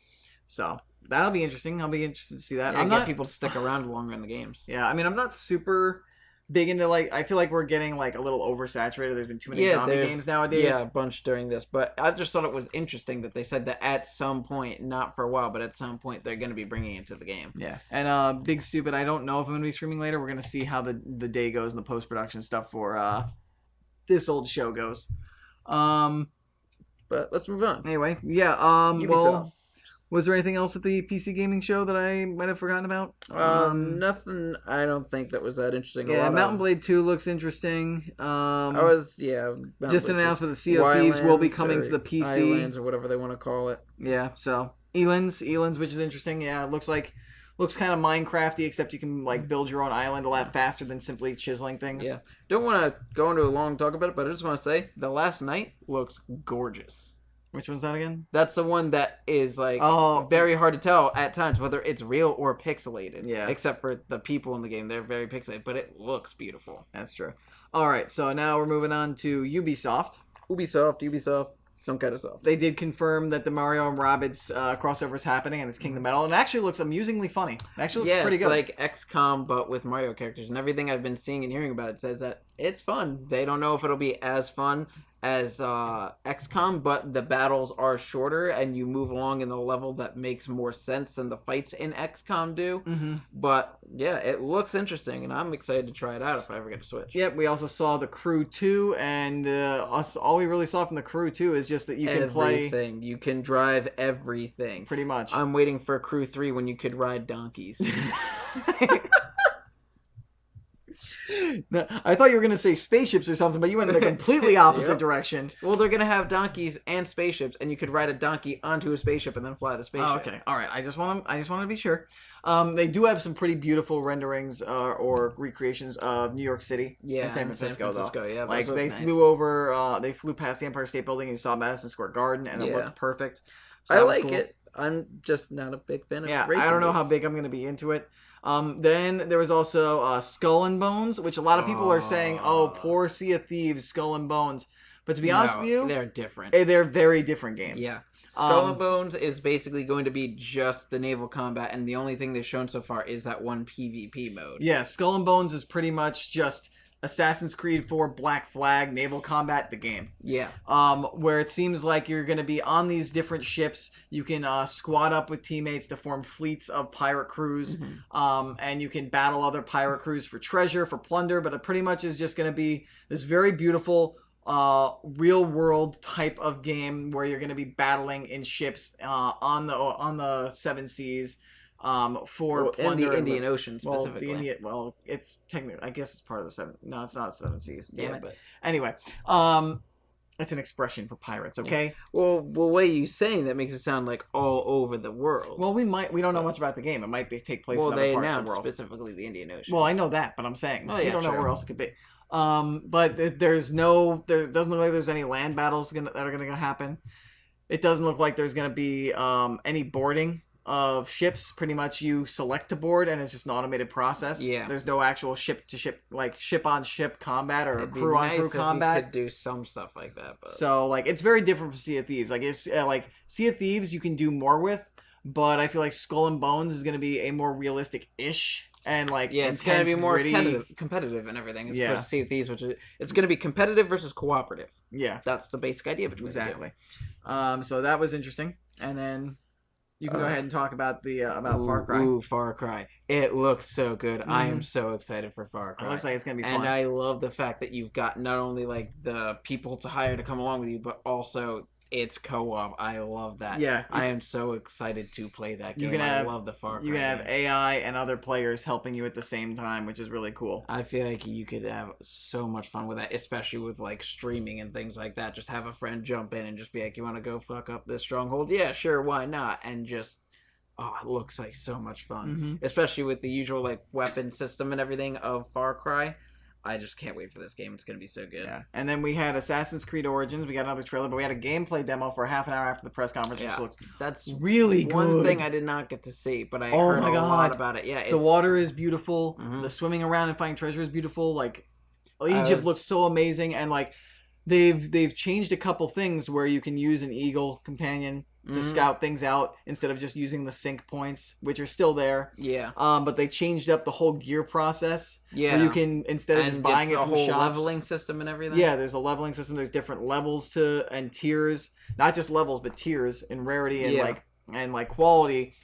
So that'll be interesting. I'll be interested to see that. Yeah, I'm get not people to stick around longer in the games. Yeah, I mean, I'm not super big into like. I feel like we're getting like a little oversaturated. There's been too many zombie games nowadays. Yeah, a bunch during this, but I just thought it was interesting that they said that at some point, not for a while, but at some point, they're going to be bringing it to the game. Yeah, and Big Stupid. I don't know if I'm going to be streaming later. We're going to see how the day goes and the post production stuff for this old show goes. But let's move on. Anyway, yeah. Ubisoft. Well, was there anything else at the PC gaming show that I might have forgotten about? Nothing. I don't think that was that interesting. Yeah, Mountain Blade 2 looks interesting. Just an announcement that Sea of Thieves will be coming to the PC. Islands or whatever they want to call it. Yeah, so Elands, which is interesting. Yeah, it looks kind of Minecrafty, except you can like build your own island a lot faster than simply chiseling things. Yeah, don't want to go into a long talk about it, but I just want to say The Last Night looks gorgeous. Which one's that again? That's the one that is like very hard to tell at times whether it's real or pixelated. Yeah. Except for the people in the game, they're very pixelated, but it looks beautiful. That's true. All right, so now we're moving on to Ubisoft. Ubisoft. Some kind of soft. They did confirm that the Mario and Rabbids crossover is happening and it's Kingdom Battle, and it actually looks amusingly funny. It actually looks pretty good. Yeah, it's like XCOM but with Mario characters, and everything I've been seeing and hearing about it says that it's fun. They don't know if it'll be as fun as XCOM, but the battles are shorter and you move along in the level that makes more sense than the fights in XCOM do. Mm-hmm. But yeah, it looks interesting, and I'm excited to try it out if I ever get to Switch. Yep, we also saw The Crew 2, and all we really saw from The Crew 2 is just that you can play everything. You can drive everything. Pretty much. I'm waiting for Crew 3 when you could ride donkeys. I thought you were going to say spaceships or something, but you went in the completely opposite direction. Well, they're going to have donkeys and spaceships, and you could ride a donkey onto a spaceship and then fly the spaceship. Oh, okay. All right. I just want to be sure. They do have some pretty beautiful renderings or recreations of New York City and San Francisco, though. Yeah, like they flew past the Empire State Building and you saw Madison Square Garden, and it looked perfect. So I like it. I'm just not a big fan of racing. I don't know how big I'm going to be into it. Then there was also Skull and Bones, which a lot of people are saying, "Oh, poor Sea of Thieves, Skull and Bones." But to be honest with you, they're different. They're very different games. Yeah. Skull and Bones is basically going to be just the naval combat, and the only thing they've shown so far is that one PvP mode. Yeah, Skull and Bones is pretty much just Assassin's Creed 4 Black Flag naval combat, the game. Yeah. Where it seems like you're going to be on these different ships. You can squad up with teammates to form fleets of pirate crews. Mm-hmm. And you can battle other pirate crews for treasure, for plunder. But it pretty much is just going to be this very beautiful real world type of game where you're going to be battling in ships on the seven seas. For plunder in the Indian Ocean specifically. It's technically, I guess it's part of the seven. No, it's not seven seas. Damn it. But anyway, it's an expression for pirates. Okay. Yeah. Well, the way you saying that makes it sound like all over the world. Well, we don't know much about the game. It might take place in other parts of the world. Specifically the Indian Ocean. Well, I know that, but I'm saying we don't know where else it could be. But there doesn't look like there's any land battles that are going to happen. It doesn't look like there's going to be any boarding of ships. Pretty much you select to board and it's just an automated process. Yeah. There's no actual ship to ship, like ship on ship combat or crew on crew combat. You could do some stuff like that. But... So like it's very different from Sea of Thieves. Like if like Sea of Thieves you can do more with, but I feel like Skull and Bones is going to be a more realistic-ish and like it's going to be more gritty. competitive and everything. As opposed to Sea of Thieves, it's going to be competitive versus cooperative. Yeah, that's the basic idea between exactly. So that was interesting, and then you can go ahead and talk about the Far Cry. Ooh, Far Cry! It looks so good. I am so excited for Far Cry. It looks like it's gonna be fun, and I love the fact that you've got not only like the people to hire to come along with you, but also it's co-op. I love that. Yeah, I am so excited to play that game. I love the Far Cry. You can have AI and other players helping you at the same time, which is really cool. I feel like you could have so much fun with that, especially with like streaming and things like that. Just have a friend jump in and just be like, "You want to go fuck up this stronghold? Yeah, sure, why not?" And just it looks like so much fun, especially with the usual like weapon system and everything of Far Cry. I just can't wait for this game. It's going to be so good. Yeah. And then we had Assassin's Creed Origins. We got another trailer, but we had a gameplay demo for half an hour after the press conference, which looks that's really good. One thing I did not get to see, but I heard a lot about it. Yeah, the water is beautiful. The swimming around and finding treasure is beautiful. Like, Egypt looks so amazing, and like they've changed a couple things where you can use an eagle companion to scout things out instead of just using the sync points, which are still there. Yeah. But they changed up the whole gear process. Yeah. Where you can, instead of just buying it from whole shops, leveling system and everything. Yeah, there's a leveling system. There's different levels and tiers, not just levels but tiers in rarity and like quality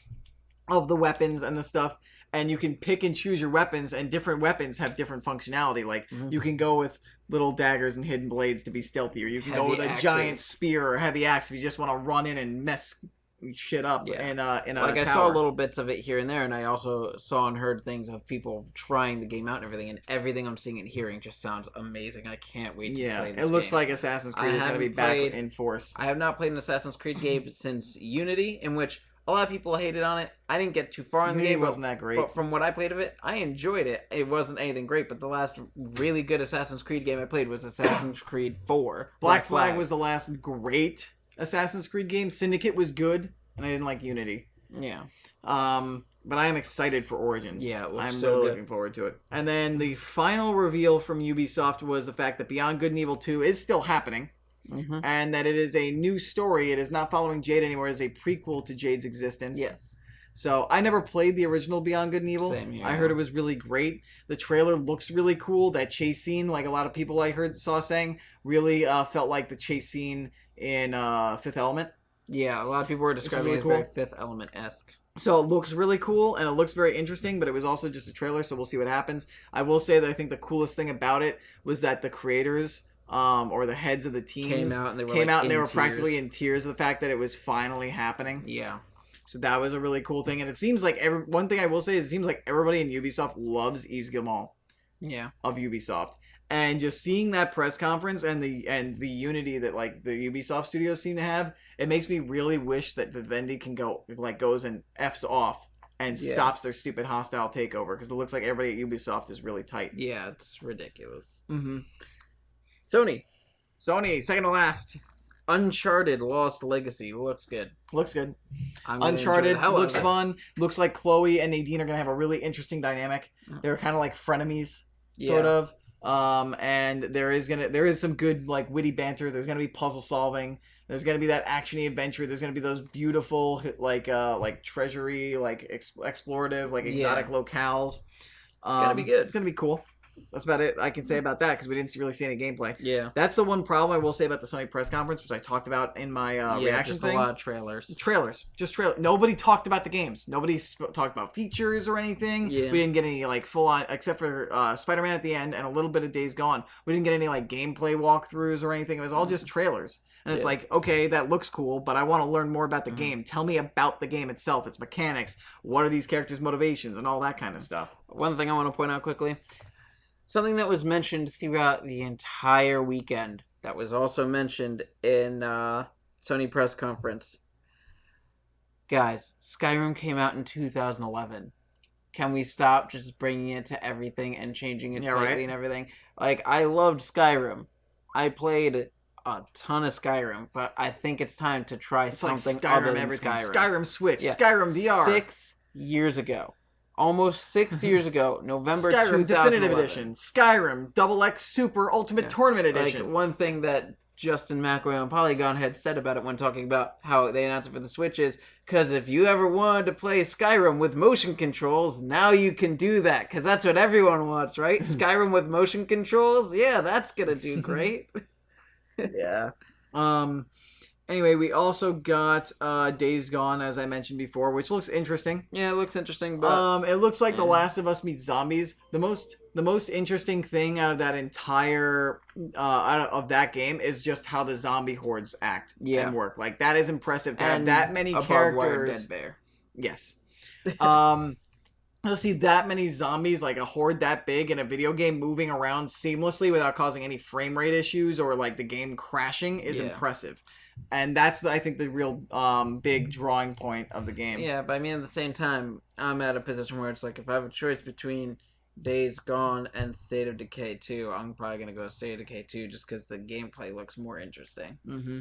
of the weapons and the stuff. And you can pick and choose your weapons, and different weapons have different functionality. Like, you can go with little daggers and hidden blades to be stealthier. You can go with a giant spear or heavy axe if you just want to run in and mess shit up in a like I tower. saw little bits of it here and there, and I also saw and heard things of people trying the game out and everything I'm seeing and hearing just sounds amazing. I can't wait to play this game. It looks like Assassin's Creed is going to be back in force. I have not played an Assassin's Creed game since Unity, in which a lot of people hated on it. I didn't get too far in the game. It wasn't that great. But from what I played of it, I enjoyed it. It wasn't anything great, but the last really good Assassin's Creed game I played was Assassin's Creed 4. Black Flag was the last great Assassin's Creed game. Syndicate was good, and I didn't like Unity. Yeah. But I am excited for Origins. Yeah, it looks I'm so really good. looking forward to it. And then the final reveal from Ubisoft was the fact that Beyond Good and Evil 2 is still happening. And that it is a new story. It is not following Jade anymore. It is a prequel to Jade's existence. Yes. So I never played the original Beyond Good and Evil. Same here. I heard it was really great. The trailer looks really cool. That chase scene, like a lot of people I saw saying, really felt like the chase scene in Fifth Element. Yeah, a lot of people were describing it as very Fifth Element-esque. So it looks really cool, and it looks very interesting, but it was also just a trailer, so we'll see what happens. I will say that I think the coolest thing about it was that the creators... or the heads of the teams came out and they were practically in tears of the fact that it was finally happening. Yeah. So that was a really cool thing, and it seems like one thing I will say is it seems like everybody in Ubisoft loves Yves Guillemot. Yeah. Of Ubisoft, and just seeing that press conference and the unity that like the Ubisoft studios seem to have, it makes me really wish that Vivendi can goes and f's off and stops their stupid hostile takeover, because it looks like everybody at Ubisoft is really tight. Yeah, it's ridiculous. Sony, second to last. Uncharted Lost Legacy looks good. Looks good. Uncharted looks fun. Looks like Chloe and Nadine are gonna have a really interesting dynamic. They're kind of like frenemies, sort of. And there is some good like witty banter. There's gonna be puzzle solving. There's gonna be that actiony adventure. There's gonna be those beautiful like treasury, like explorative, like exotic locales. It's gonna be good. It's gonna be cool. That's about it I can say about that, because we didn't really see any gameplay. Yeah. That's the one problem I will say about the Sony press conference, which I talked about in my reaction thing. a lot of trailers. Just trailers. Nobody talked about the games. Nobody talked about features or anything. Yeah. We didn't get any like full on, except for Spider-Man at the end and a little bit of Days Gone. We didn't get any like gameplay walkthroughs or anything. It was all just trailers. And it's like, okay, that looks cool, but I want to learn more about the game. Tell me about the game itself, its mechanics. What are these characters' motivations and all that kind of stuff. One thing I want to point out quickly. Something that was mentioned throughout the entire weekend that was also mentioned in Sony press conference. Guys, Skyrim came out in 2011. Can we stop just bringing it to everything and changing it slightly and everything? Like, I loved Skyrim. I played a ton of Skyrim, but I think it's time to try something like Skyrim, other than everything. Skyrim. Skyrim Switch, Skyrim VR. 6 years ago. Almost 6 years ago, November Skyrim 2011. Definitive Edition, Skyrim Double X Super Ultimate Tournament Edition. Like, one thing that Justin McElroy on Polygon had said about it when talking about how they announced it for the Switch is, because if you ever wanted to play Skyrim with motion controls, now you can do that, because that's what everyone wants, right? Skyrim with motion controls? Yeah, that's gonna do great. Yeah. Anyway, we also got Days Gone, as I mentioned before, which looks interesting. Yeah, it looks interesting, but it looks like The Last of Us meets zombies. The most interesting thing out of that entire of that game is just how the zombie hordes act and work. Like, that is impressive to have that many characters. Dead bear. Yes. You'll see that many zombies, like a horde that big in a video game, moving around seamlessly without causing any frame rate issues or like the game crashing is impressive. And that's, I think, the real big drawing point of the game. Yeah, but I mean, at the same time, I'm at a position where it's like, if I have a choice between Days Gone and State of Decay 2, I'm probably going to go State of Decay 2 just because the gameplay looks more interesting. Mm-hmm.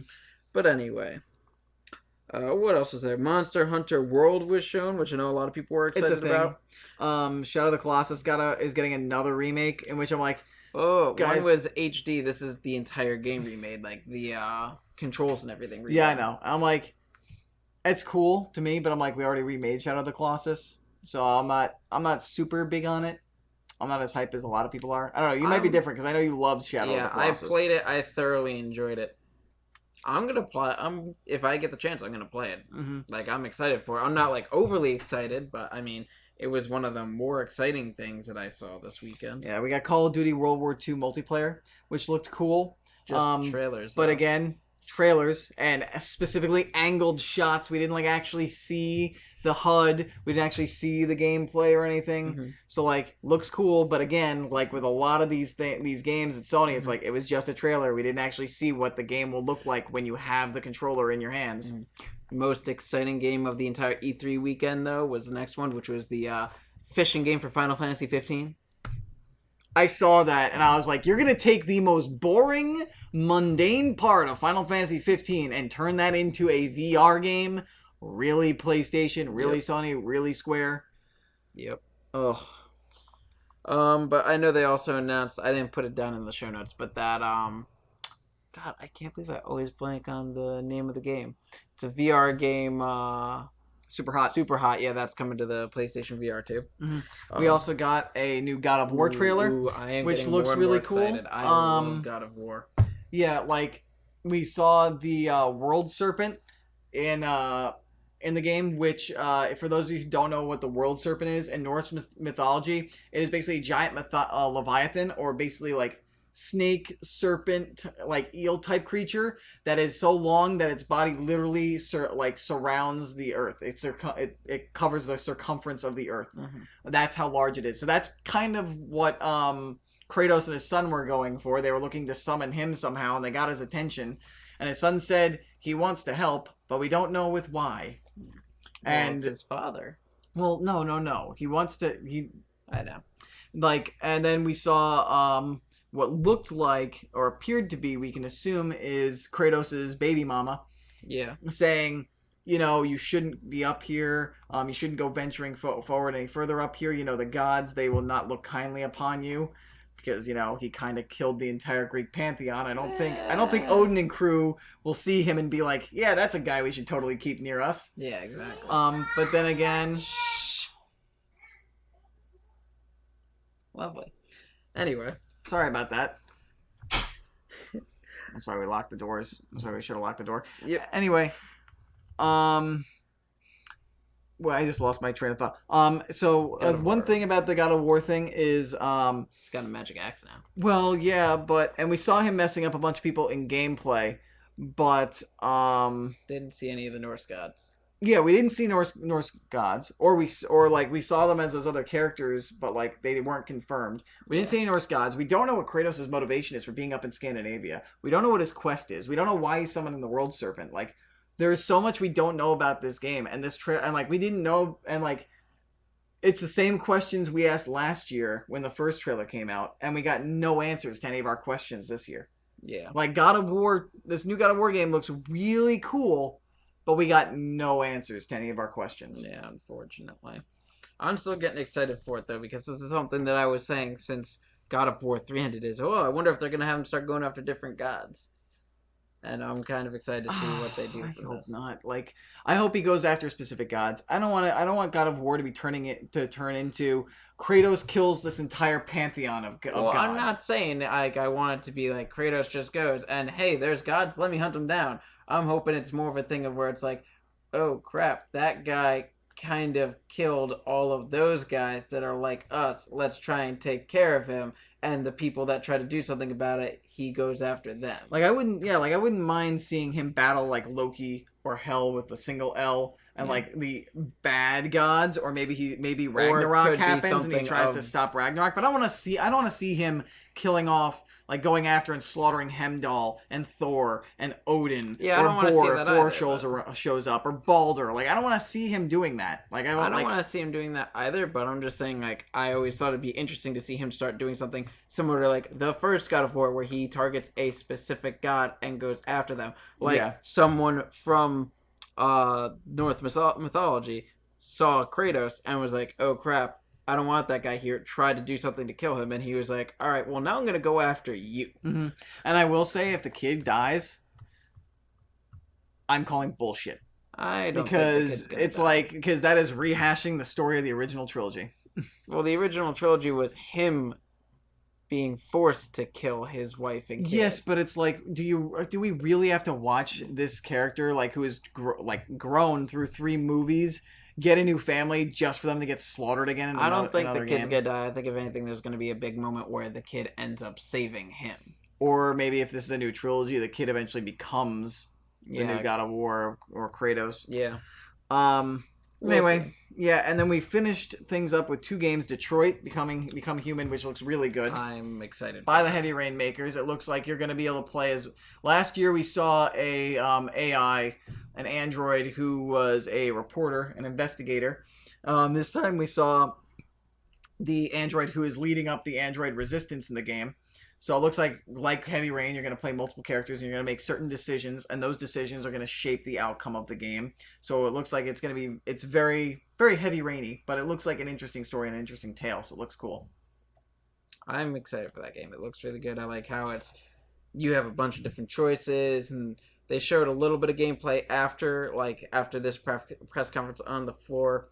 But anyway, what else was there? Monster Hunter World was shown, which I know a lot of people were excited about. Shadow of the Colossus is getting another remake, in which I'm like, oh, guys, one was HD. This is the entire game remade, like the controls and everything. Yeah, I know. I'm like, it's cool to me, but I'm like, we already remade Shadow of the Colossus, so I'm not super big on it. I'm not as hyped as a lot of people are. I don't know. You might be different because I know you loved Shadow of the Colossus. Yeah, I played it. I thoroughly enjoyed it. I'm gonna play. If I get the chance, I'm gonna play it. Mm-hmm. Like, I'm excited for it. I'm not like overly excited, but I mean, it was one of the more exciting things that I saw this weekend. Yeah, we got Call of Duty World War II multiplayer, which looked cool. Just trailers, but though. Again, trailers and specifically angled shots. We didn't like actually see the HUD. We didn't actually see the gameplay or anything. Mm-hmm. So like, looks cool, but again, like with a lot of these games at Sony, it's like it was just a trailer. We didn't actually see what the game will look like when you have the controller in your hands. Mm-hmm. Most exciting game of the entire E3 weekend, though, was the next one, which was the fishing game for Final Fantasy 15. I saw that, and I was like, you're going to take the most boring, mundane part of Final Fantasy 15 and turn that into a VR game? Really, PlayStation? Really, Sony? Really, Square? Yep. Ugh. But I know they also announced, I didn't put it down in the show notes, but that, God, I can't believe I always blank on the name of the game. It's a VR game, Super Hot. Super Hot, yeah, that's coming to the PlayStation VR too. Mm-hmm. We also got a new God of War trailer, which looks really cool. I love God of War. Yeah, like, we saw the World Serpent in the game, which, for those of you who don't know what the World Serpent is, in Norse mythology, it is basically a giant leviathan, or basically like snake, serpent, like eel type creature that is so long that its body literally surrounds the earth. It covers the circumference of the earth. Mm-hmm. That's how large it is. So that's kind of what Kratos and his son were going for. They were looking to summon him somehow, and they got his attention. And his son said he wants to help, but we don't know with why. And it's his father. Well, no. He wants to. I know. Like, and then we saw what looked like, or appeared to be, we can assume, is Kratos' baby mama. Yeah. Saying, you shouldn't be up here. You shouldn't go venturing forward any further up here. The gods, they will not look kindly upon you. Because, he kind of killed the entire Greek pantheon. I don't think Odin and crew will see him and be like, yeah, that's a guy we should totally keep near us. Yeah, exactly. But then again... Lovely. Anyway. Sorry about that. That's why we locked the doors. That's why we should have locked the door. Yep. Anyway. Well, I just lost my train of thought. So one thing about the God of War thing is he's got a magic axe now. Well, yeah, and we saw him messing up a bunch of people in gameplay, but didn't see any of the Norse gods. Yeah, we didn't see Norse gods, or we saw them as those other characters, but like they weren't confirmed. We didn't see any Norse gods. We don't know what Kratos' motivation is for being up in Scandinavia. We don't know what his quest is. We don't know why he's summoning the World Serpent. Like, there is so much we don't know about this game, and this and like we didn't know, and like it's the same questions we asked last year when the first trailer came out, and we got no answers to any of our questions this year. Yeah, like God of War, this new God of War game looks really cool. But we got no answers to any of our questions. Yeah, unfortunately. I'm still getting excited for it, though, because this is something that I was saying since God of War 300 is, I wonder if they're going to have them start going after different gods. And I'm kind of excited to see what they do. I for hope this. not. Like, I hope he goes after specific gods. I don't want God of War to be turn into Kratos kills this entire pantheon of Well, gods. I'm not saying like I want it to be like Kratos just goes and hey, there's gods, let me hunt them down. I'm hoping it's more of a thing of where it's like, oh crap, that guy kind of killed all of those guys that are like us. Let's try and take care of him. And the people that try to do something about it, he goes after them. Like I wouldn't mind seeing him battle like Loki or Hell with a single L. And like the bad gods, or maybe Ragnarok happens and he tries to stop Ragnarok. But I don't want to see him killing off, like going after and slaughtering Heimdall and Thor and Odin. Yeah, I don't want to see that Thor shows up, or Baldur. Like I don't want to see him doing that. Like I don't want to see him doing that either. But I'm just saying, like I always thought it'd be interesting to see him start doing something similar to like the first God of War, where he targets a specific god and goes after them, like someone from Norse mythology saw Kratos and was like, oh crap, I don't want that guy here, tried to do something to kill him, and he was like, alright, well now I'm gonna go after you. Mm-hmm. And I will say, if the kid dies, I'm calling bullshit. I don't because it's die. Like, because that is rehashing the story of the original trilogy. Well, the original trilogy was him being forced to kill his wife and kid. Yes, but it's like, do we really have to watch this character, like, who is grown through 3 movies, get a new family just for them to get slaughtered again in I don't think the kid's gonna die. I think if anything, there's gonna be a big moment where the kid ends up saving him. Or maybe if this is a new trilogy, the kid eventually becomes the new God of War or Kratos. Yeah. Anyway, yeah, and then we finished things up with 2 games. Detroit Become Human, which looks really good. I'm excited. By the Heavy Rain makers. It looks like you're going to be able to play as... Last year we saw a AI, an android who was a reporter, an investigator. This time we saw the android who is leading up the android resistance in the game. So it looks like Heavy Rain, you're going to play multiple characters and you're going to make certain decisions, and those decisions are going to shape the outcome of the game. So it looks like it's very, very Heavy Rainy, but it looks like an interesting story and an interesting tale, so it looks cool. I'm excited for that game. It looks really good. I like how you have a bunch of different choices, and they showed a little bit of gameplay after this press conference on the floor,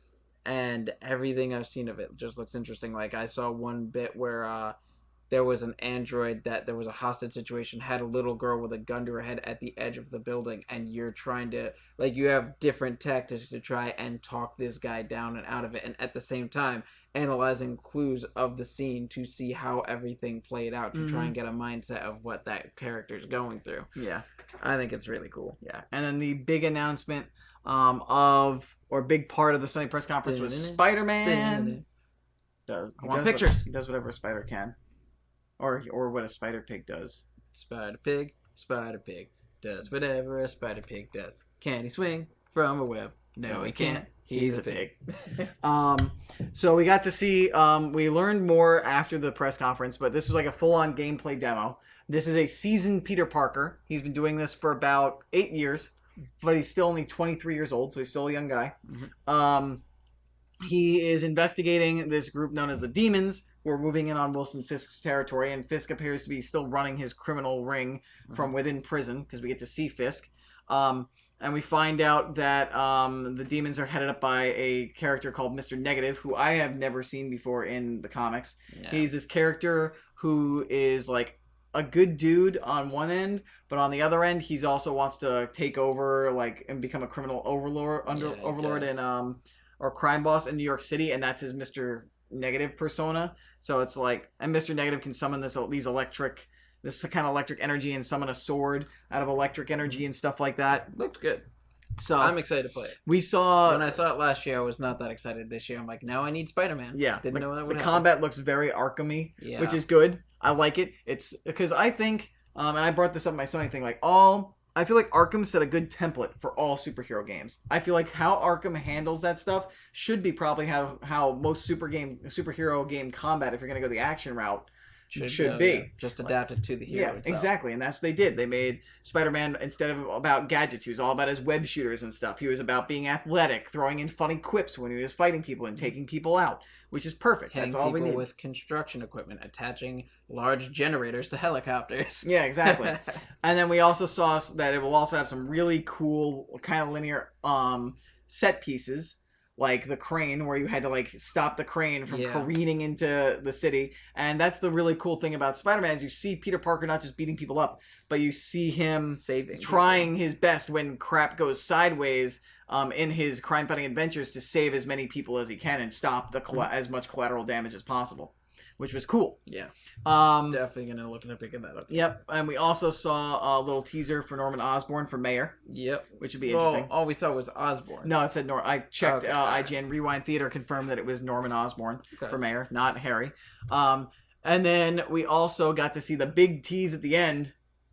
and everything I've seen of it just looks interesting. Like I saw one bit where there was an android that there was a hostage situation, had a little girl with a gun to her head at the edge of the building, and you're trying to, like, you have different tactics to try and talk this guy down and out of it, and at the same time analyzing clues of the scene to see how everything played out, to try and get a mindset of what that character's going through. Yeah. I think it's really cool. Yeah. And then the big announcement big part of the Sony press conference was Spider-Man. I want pictures. He does whatever a spider can. Or what a spider pig does. Spider pig does whatever a spider pig does. Can he swing from a web? No, he can't. He's a pig. So we got to see, we learned more after the press conference, but this was like a full-on gameplay demo. This is a seasoned Peter Parker. He's been doing this for about 8 years, but he's still only 23 years old, so he's still a young guy. Mm-hmm. He is investigating this group known as the Demons. We're moving in on Wilson Fisk's territory, and Fisk appears to be still running his criminal ring from within prison, because we get to see Fisk. And we find out that the Demons are headed up by a character called Mr. Negative, who I have never seen before in the comics. Yeah. He's this character who is like a good dude on one end, but on the other end, he's also wants to take over and become a criminal overlord or crime boss in New York City, and that's his Mr. Negative persona. So it's like, and Mr. Negative can summon this kind of electric energy and summon a sword out of electric energy and stuff like that. Looked good. So I'm excited to play it. When I saw it last year, I was not that excited. This year, I'm like, now I need Spider-Man. Yeah. Didn't know that would happen. The combat looks very Arkham-y, which is good. I like it. It's because I think, and I brought this up in my Sony thing, I feel like Arkham set a good template for all superhero games. I feel like how Arkham handles that stuff should be probably how most superhero game combat, if you're going to go the action route, should be. Yeah. Just adapted to the hero Yeah, itself. exactly, and that's what they did. They made Spider-Man, instead of about gadgets, he was all about his web shooters and stuff. He was about being athletic, throwing in funny quips when he was fighting people and taking people out, which is perfect. Hitting That's all we people need. with construction equipment, attaching large generators to helicopters. Yeah, exactly. And then we also saw that it will also have some really cool kind of linear set pieces, like the crane, where you had to like stop the crane from careening into the city. And that's the really cool thing about Spider-Man, is you see Peter Parker not just beating people up, but you see him trying his best when crap goes sideways in his crime-fighting adventures to save as many people as he can and stop as much collateral damage as possible, which was cool. Yeah. Definitely going to look into picking that up. Yep. And we also saw a little teaser for Norman Osborn for mayor. Yep. Which would be interesting. All we saw was Osborn. No, it said I checked. IGN Rewind Theater confirmed that it was Norman Osborn for mayor, not Harry. And then we also got to see the big tease at the end.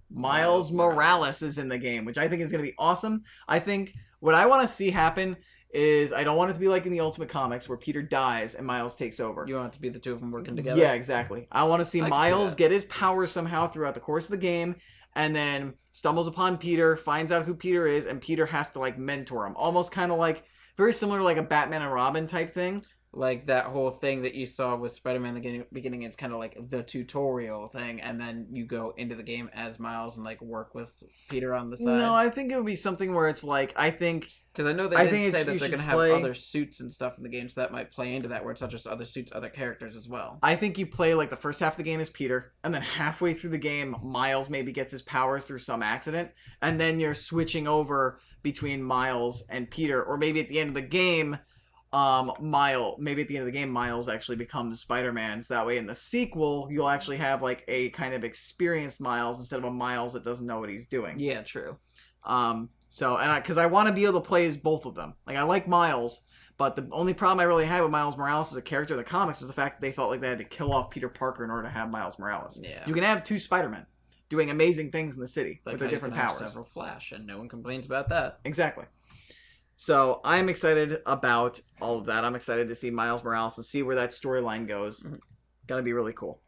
Miles Morales is in the game, which I think is going to be awesome. I think what I want to see happen is, I don't want it to be like in the Ultimate Comics where Peter dies and Miles takes over. You want it to be the two of them working together? Yeah, exactly. I want to see Miles get his powers somehow throughout the course of the game, and then stumbles upon Peter, finds out who Peter is, and Peter has to like mentor him. Almost kind of like, very similar to like a Batman and Robin type thing. Like that whole thing that you saw with Spider-Man in the beginning, it's kind of like the tutorial thing, and then you go into the game as Miles and like work with Peter on the side. No, I think it would be something where it's like, because I know they did say that they're going to have other suits and stuff in the game, so that might play into that, where it's not just other suits, other characters as well. I think you play like the first half of the game as Peter, and then halfway through the game, Miles maybe gets his powers through some accident, and then you're switching over between Miles and Peter, or maybe at the end of the game, Miles actually becomes Spider-Man, so that way in the sequel you'll actually have like a kind of experienced Miles instead of a Miles that doesn't know what he's doing. Yeah, true. Because I want to be able to play as both of them. Like, I like Miles, but the only problem I really had with Miles Morales as a character in the comics was the fact that they felt like they had to kill off Peter Parker in order to have Miles Morales. Yeah. You can have two Spider-Men doing amazing things in the city with their different powers. Several Flash, and no one complains about that. Exactly. So I'm excited about all of that. I'm excited to see Miles Morales and see where that storyline goes. Mm-hmm. Gonna be really cool.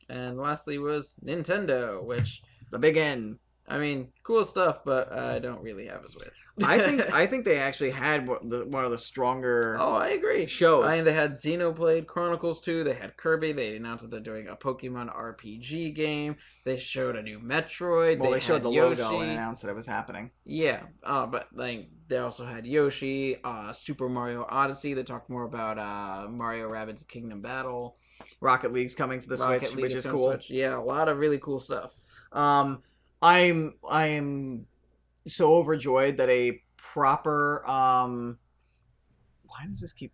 And lastly was Nintendo, which... the big N. I mean, cool stuff, but I don't really have a Switch. I think they actually had one of the stronger. Oh, I agree. Shows. I mean, they had Xenoblade Chronicles 2. They had Kirby. They announced that they're doing a Pokemon RPG game. They showed a new Metroid. Well, they showed the Yoshi. logo and announced that it was happening. Yeah, but like they also had Yoshi, Super Mario Odyssey. They talked more about Mario Rabbids Kingdom Battle. Rocket League's coming to the Switch, which is cool. Switch. Yeah, a lot of really cool stuff. I'm so overjoyed that a proper why does this keep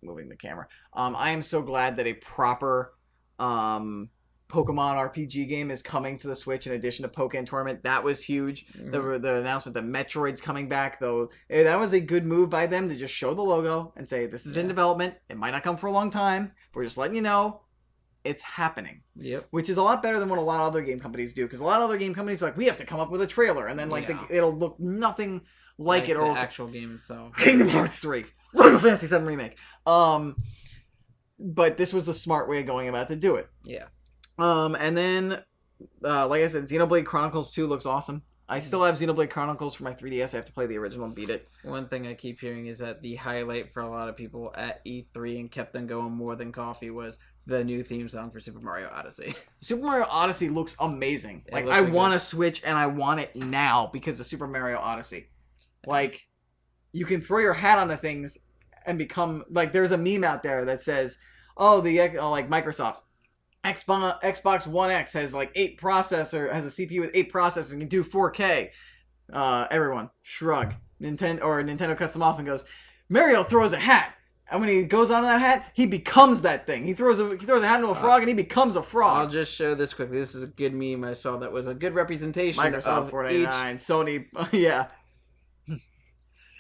moving the camera? I am so glad that a proper Pokemon RPG game is coming to the Switch in addition to Pokken Tournament. That was huge. Mm-hmm. The announcement that Metroid's coming back, though, that was a good move by them to just show the logo and say this is in development. It might not come for a long time, but we're just letting you know it's happening. Yep. Which is a lot better than what a lot of other game companies do, because a lot of other game companies are like, we have to come up with a trailer, and then it'll look nothing like it, or the actual game itself. Kingdom Hearts 3, Final Fantasy 7 remake. But this was the smart way of going about to do it. Yeah. And then, like I said, Xenoblade Chronicles 2 looks awesome. I still have Xenoblade Chronicles for my 3DS. I have to play the original and beat it. One thing I keep hearing is that the highlight for a lot of people at E3 and kept them going more than coffee was the new theme song for Super Mario Odyssey. Super Mario Odyssey looks amazing. I want a Switch, and I want it now because of Super Mario Odyssey. Like, you can throw your hat onto things and become... Like, there's a meme out there that says, Microsoft... Xbox One X has has a CPU with 8 processors and can do 4K. Everyone shrug. Nintendo cuts them off and goes, Mario throws a hat, and when he goes onto that hat, he becomes that thing. He throws a hat into a frog, and he becomes a frog. I'll just show this quickly. This is a good meme I saw that was a good representation. Microsoft 489, Sony, yeah.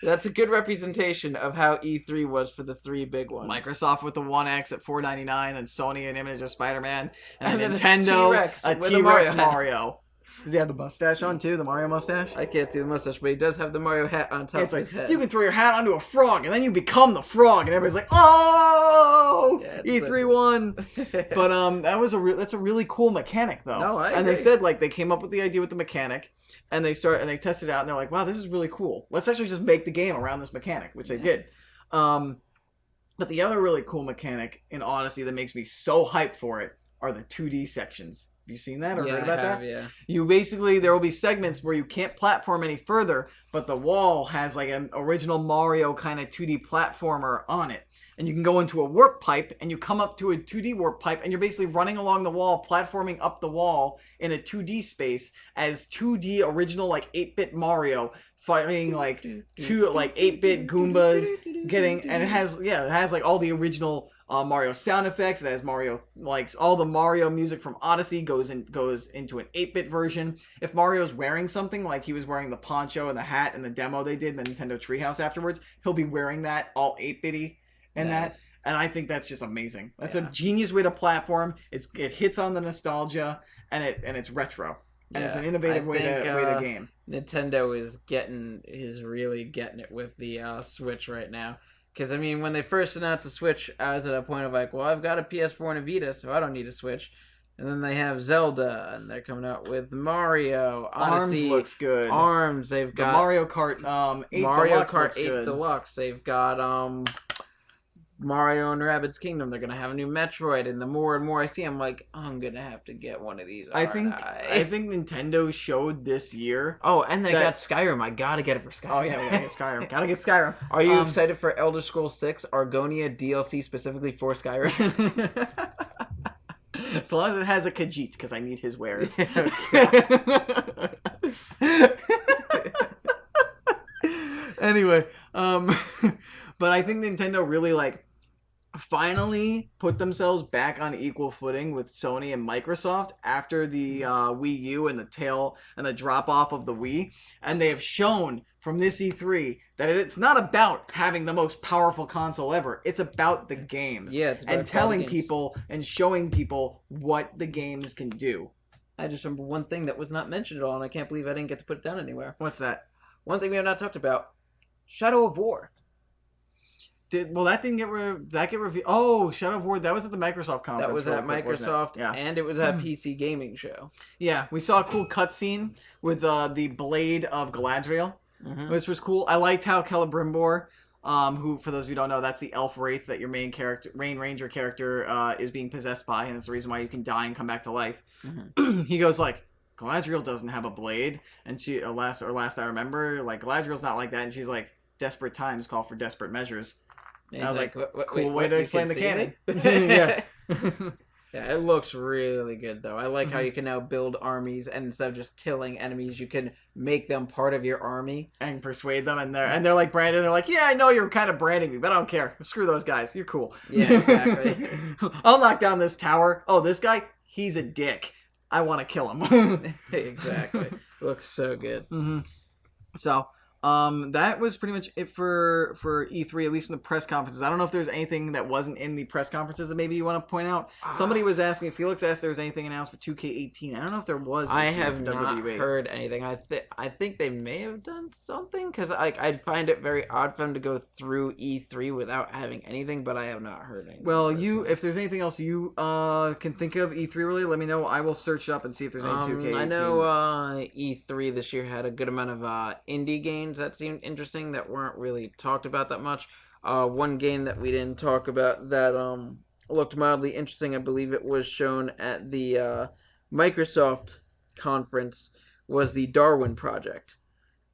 That's a good representation of how E3 was for the 3 big ones. Microsoft with the One X at $4.99, and Sony an image of Spider-Man, and then Nintendo a T-Rex Mario. Does he have the mustache on too? The Mario mustache? I can't see the mustache, but he does have the Mario hat on top It's of like, his head. you can throw your hat onto a frog, and then you become the frog, and everybody's like, "Oh, Yeah, E3 won." But that's a really cool mechanic, though. No, I And agree. they said like they came up with the idea with the mechanic, and they tested it out, and they're like, "Wow, this is really cool. Let's actually just make the game around this mechanic," which they did. But the other really cool mechanic in Odyssey that makes me so hyped for it are the 2D sections. Have you seen that or heard about that? Yeah. You basically, there will be segments where you can't platform any further, but the wall has like an original Mario kind of 2D platformer on it. And you can go into a warp pipe, and you come up to a 2D warp pipe, and you're basically running along the wall, platforming up the wall in a 2D space as 2D original like 8-bit Mario fighting like 8-bit Goombas, and it has like all the original Mario sound effects. It has Mario, like all the Mario music from Odyssey goes into an 8-bit version. If Mario's wearing something, like he was wearing the poncho and the hat in the demo they did in the Nintendo Treehouse afterwards, he'll be wearing that all 8-bitty and Nice. and I think that's just amazing. That's a genius way to platform. It hits on the nostalgia, and it's retro. And it's an innovative way to game. Nintendo is really getting it with the Switch right now. Because, I mean, when they first announced the Switch, I was at a point of like, well, I've got a PS4 and a Vita, so I don't need a Switch. And then they have Zelda, and they're coming out with Mario, Odyssey, ARMS looks good. ARMS, they've got Mario Kart 8 Mario Deluxe Kart looks 8 good. Deluxe. They've got Mario and Rabbids Kingdom. They're gonna have a new Metroid, and the more and more I see, I'm like, I'm gonna have to get one of these. I think Nintendo showed this year. Oh, and they got Skyrim. I gotta get it for Skyrim. Oh yeah, we gotta get Skyrim. Gotta get Skyrim. Are you excited for Elder Scrolls 6 Argonia DLC specifically for Skyrim? As long as it has a Khajiit, because I need his wares. Anyway, but I think Nintendo really finally put themselves back on equal footing with Sony and Microsoft after the Wii U and the drop off of the Wii, and they have shown from this E3 that it's not about having the most powerful console ever. It's about the games. Yeah, it's about and telling games. people and showing people what the games can do. I just remember one thing that was not mentioned at all, and I can't believe I didn't get to put it down anywhere. What's that? One thing we have not talked about: Shadow of War. That didn't get revealed. Oh, Shadow of War. That was at the Microsoft conference. That was at Microsoft, and it was at PC Gaming Show. Yeah, we saw a cool cutscene with the blade of Galadriel, which was cool. I liked how Celebrimbor, who, for those of you who don't know, that's the elf wraith that your main ranger character is being possessed by, and it's the reason why you can die and come back to life. He goes like, Galadriel doesn't have a blade, and she last I remember, like, Galadriel's not like that, and she's like, desperate times call for desperate measures. And I was like, cool way to explain the canon. Yeah. Yeah, it looks really good, though. I like how you can now build armies, and instead of just killing enemies, you can make them part of your army. And persuade them, and they're like Brandon, they're like, yeah, I know you're kind of branding me, but I don't care. Screw those guys. You're cool. Yeah, exactly. I'll knock down this tower. Oh, this guy? He's a dick. I want to kill him. Exactly. Looks so good. So, that was pretty much it for E3, at least in the press conferences. I don't know if there's anything that wasn't in the press conferences that maybe you want to point out. Somebody was asking, Felix asked if there was anything announced for 2K18. I don't know if there was. I have not heard anything. I think they may have done something, because I'd find it very odd for them to go through E3 without having anything, but I have not heard anything. Well, if there's anything else you can think of E3 related, let me know. I will search up and see if there's any 2K18. I know E3 this year had a good amount of indie games that seemed interesting that weren't really talked about that much. One game that we didn't talk about that looked mildly interesting, I believe it was shown at the Microsoft conference, was the Darwin Project,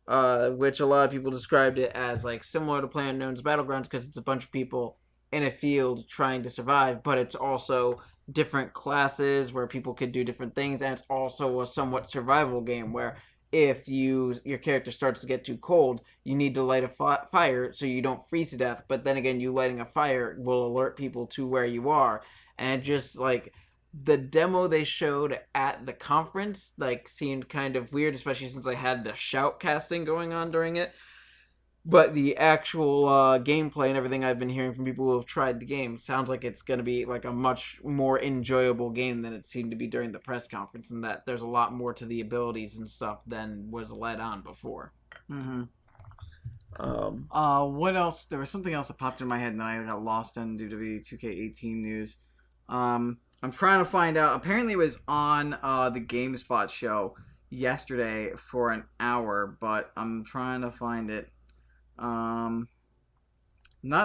which a lot of people described it as like similar to PlayerUnknown's Battlegrounds, because it's a bunch of people in a field trying to survive, but it's also different classes where people could do different things, and it's also a somewhat survival game where if your character starts to get too cold, you need to light a fire so you don't freeze to death. But then again, you lighting a fire will alert people to where you are. And just like the demo they showed at the conference, like seemed kind of weird, especially since I had the shout casting going on during it. But the actual gameplay and everything I've been hearing from people who have tried the game sounds like it's going to be like a much more enjoyable game than it seemed to be during the press conference, and that there's a lot more to the abilities and stuff than was let on before. Mm-hmm. Um, What else? There was something else that popped in my head, and then I got lost in WWE 2K18 news. I'm trying to find out. Apparently, it was on the GameSpot show yesterday for an hour, but I'm trying to find it. Not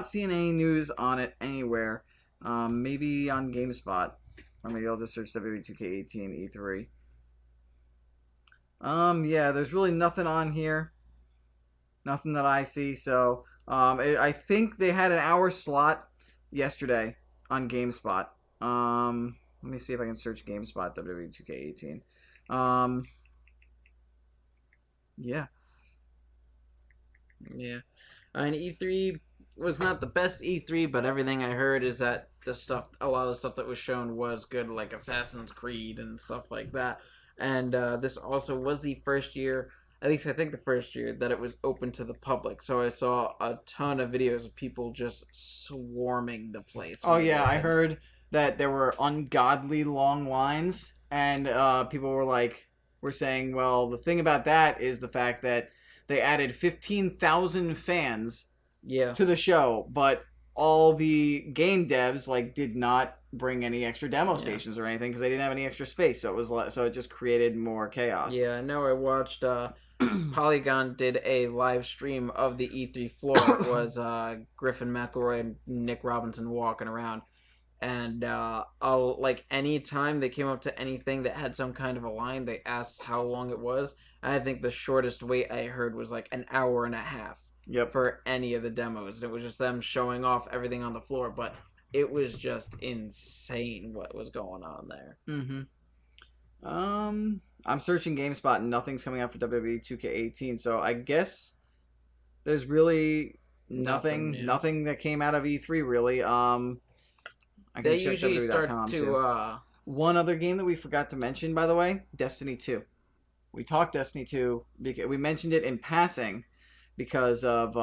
seeing any news on it anywhere. Maybe on GameSpot, or maybe I'll just search WWE 2K18 E3. Yeah, there's really nothing on here. Nothing that I see. So, I think they had an hour slot yesterday on GameSpot. Let me see if I can search GameSpot WWE 2K18. Yeah. yeah, and E3 was not the best E3, but everything I heard is that a lot of the stuff that was shown was good, like Assassin's Creed and stuff like that. And this also was the first year, at least I think the first year, that it was open to the public. So I saw a ton of videos of people just swarming the place. Oh yeah, I heard that there were ungodly long lines, and people were saying, well, the thing about that is the fact that they added 15,000 fans Yeah. to the show, but all the game devs did not bring any extra demo stations or anything because they didn't have any extra space. So it just created more chaos. Yeah, I know. I watched Polygon did a live stream of the E3 floor. It was Griffin McElroy and Nick Robinson walking around, and any time they came up to anything that had some kind of a line, they asked how long it was. I think the shortest wait I heard was like an hour and a half. Yep. For any of the demos, and it was just them showing off everything on the floor, but it was just insane what was going on there. Mm-hmm. I'm searching GameSpot and nothing's coming up for WWE 2K18, so I guess there's really nothing that came out of E3 really. I can they check usually WWE.com start to too. One other game that we forgot to mention, by the way, Destiny 2. We talked Destiny 2 because we mentioned it in passing because of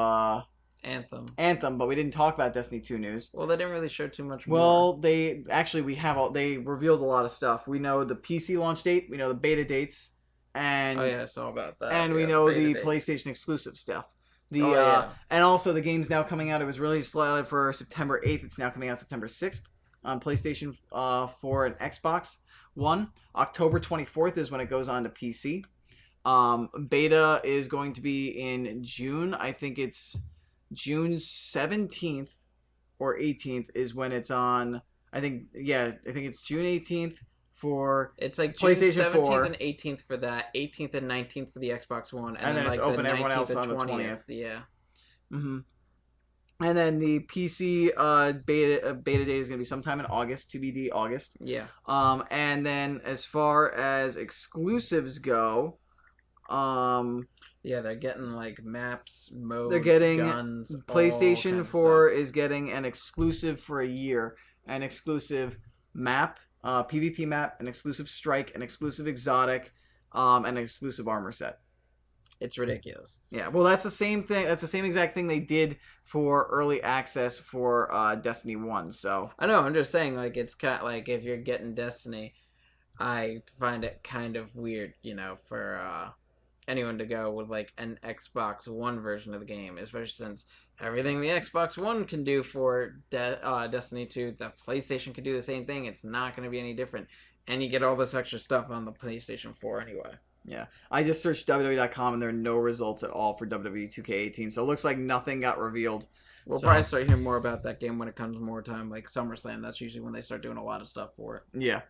Anthem, but we didn't talk about Destiny 2 news. Well, they didn't really show too much more. Well, they revealed a lot of stuff. We know the PC launch date, we know the beta dates, and I saw about that. And we know the PlayStation exclusive stuff. And also the game's now coming out. It was really slotted for September 8th. It's now coming out September 6th on PlayStation 4 and Xbox One. October 24th is when it goes on to PC. Beta is going to be in June. I think it's June 17th or 18th is when it's on. I think it's June 18th for it's like June PlayStation 17th 4 and 18th for that, 18th and 19th for the Xbox One, and then it's open everyone else on the 20th. Yeah. Mm-hmm. And then the PC beta date is going to be sometime in August, TBD August. Yeah. And then as far as exclusives go, yeah, they're getting like maps, modes, they're getting guns. PlayStation 4 is getting an exclusive for a year, an exclusive map, PvP map, an exclusive strike, an exclusive exotic, and an exclusive armor set. It's ridiculous. Yeah, well, that's the same thing. That's the same exact thing they did for early access for Destiny 1. So I know. I'm just saying, like, it's kind of like if you're getting Destiny, I find it kind of weird, for anyone to go with like an Xbox One version of the game, especially since everything the Xbox One can do for Destiny 2, the PlayStation can do the same thing. It's not going to be any different, and you get all this extra stuff on the PlayStation 4 anyway. Yeah, I just searched WWE.com and there are no results at all for WWE 2K18, so it looks like nothing got revealed. We'll probably start hearing more about that game when it comes more time, like SummerSlam. That's usually when they start doing a lot of stuff for it. Yeah.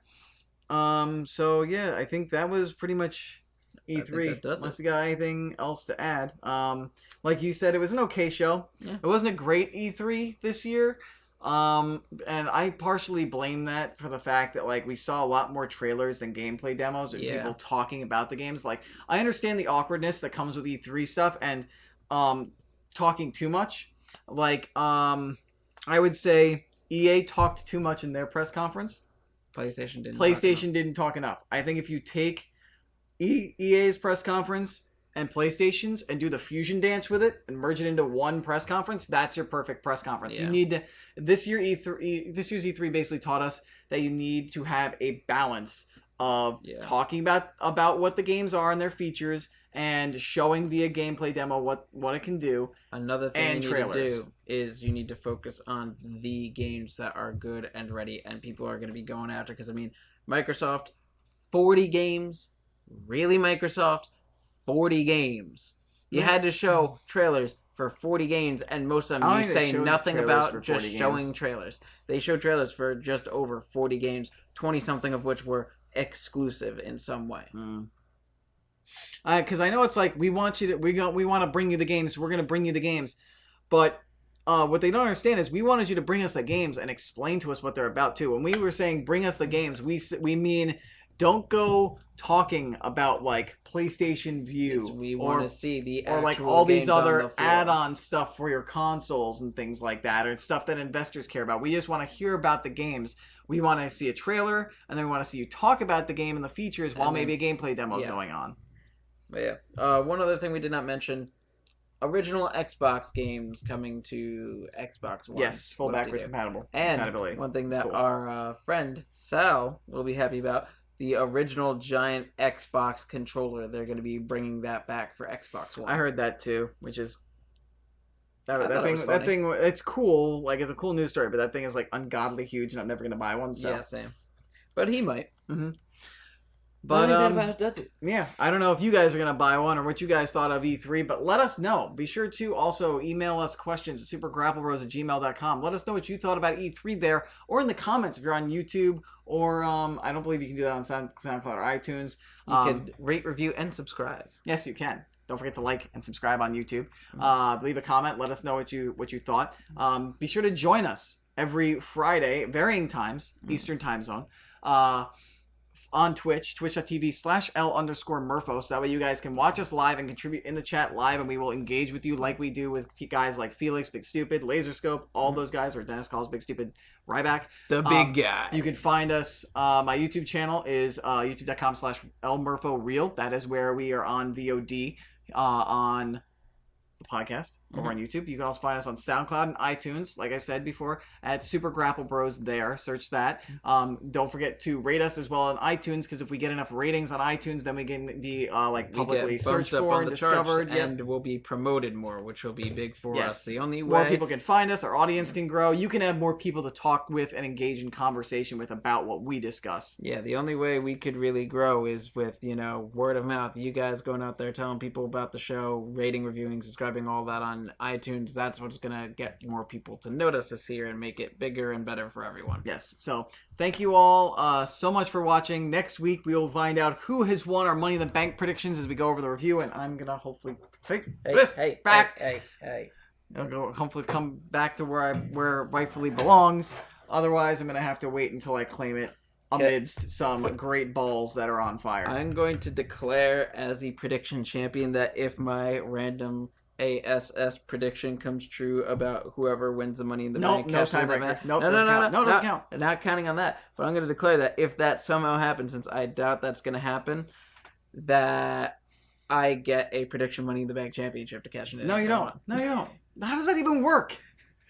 So yeah, I think that was pretty much E3. Unless you got anything else to add. Like you said, it was an okay show. Yeah. It wasn't a great E3 this year. And I partially blame that for the fact that we saw a lot more trailers than gameplay demos and people talking about the games. Like, I understand the awkwardness that comes with E3 stuff and talking too much. I would say EA talked too much in their press conference. PlayStation didn't talk enough. I think if you take EA's press conference and PlayStations and do the fusion dance with it and merge it into one press conference, that's your perfect press conference. You need to, this year's E3 basically taught us that you need to have a balance of talking about what the games are and their features and showing via gameplay demo what it can do. Another thing you need to do is you need to focus on the games that are good and ready and people are going to be going after. Because, I mean, Microsoft, 40 games? Really, Microsoft? 40 games. You had to show trailers for 40 games, and most of them you say nothing about, just showing trailers. They showed trailers for just over 40 games, 20-something of which were exclusive in some way. Because I know it's like we want to bring you the games. We're going to bring you the games, but what they don't understand is we wanted you to bring us the games and explain to us what they're about too. When we were saying bring us the games, we mean don't go talking about like PlayStation View. We want to see the actual or like all these other the add-on stuff for your consoles and things like that, or stuff that investors care about. We just want to hear about the games. We want to see a trailer, and then we want to see you talk about the game and the features while maybe a gameplay demo is going on. But one other thing we did not mention: original Xbox games coming to Xbox One. Yes, full backwards compatibility. One thing that our friend Sal will be happy about: the original giant Xbox controller. They're going to be bringing that back for Xbox One. I heard that too, which is that thing. It's cool. Like, it's a cool news story, but that thing is like ungodly huge, and I'm never going to buy one. So. Yeah, same. But he might. Mm-hmm. But that about it does it. Yeah, I don't know if you guys are going to buy one or what you guys thought of E3, but let us know. Be sure to also email us questions at supergrapplebros@gmail.com. Let us know what you thought about E3 there, or in the comments if you're on YouTube, or I don't believe you can do that on SoundCloud or iTunes. You can rate, review, and subscribe. Yes, you can. Don't forget to like and subscribe on YouTube. Leave a comment. Let us know what you thought. Be sure to join us every Friday, varying times, Eastern time zone, on Twitch, twitch.tv/L_Murpho. So that way you guys can watch us live and contribute in the chat live, and we will engage with you like we do with guys like Felix, Big Stupid, Laserscope, all those guys, or Dennis calls Big Stupid Ryback. The big guy. You can find us. My YouTube channel is youtube.com/LMurphoReal. That is where we are on VOD on the podcast over on YouTube. You can also find us on SoundCloud and iTunes, like I said before, at Super Grapple Bros there. Search that. Don't forget to rate us as well on iTunes, because if we get enough ratings on iTunes, then we can be publicly searched for and discovered. And we'll be promoted more, which will be big for us. The only way more people can find us, our audience can grow. You can have more people to talk with and engage in conversation with about what we discuss. Yeah, the only way we could really grow is with, word of mouth. You guys going out there telling people about the show, rating, reviewing, subscribing, all that on iTunes. That's what's going to get more people to notice us here and make it bigger and better for everyone. Yes. So thank you all so much for watching. Next week, we will find out who has won our Money in the Bank predictions as we go over the review. And I'm going to hopefully take this back. I'll hopefully come back to where it rightfully belongs. Otherwise, I'm going to have to wait until I claim it amidst some great balls that are on fire. I'm going to declare as the prediction champion that if my random ASS prediction comes true about whoever wins the Money in the Bank. No tiebreaker. No, doesn't count. Not counting on that. But I'm going to declare that if that somehow happens, since I doubt that's going to happen, that I get a prediction Money in the Bank championship to cash in. No, you don't. How does that even work?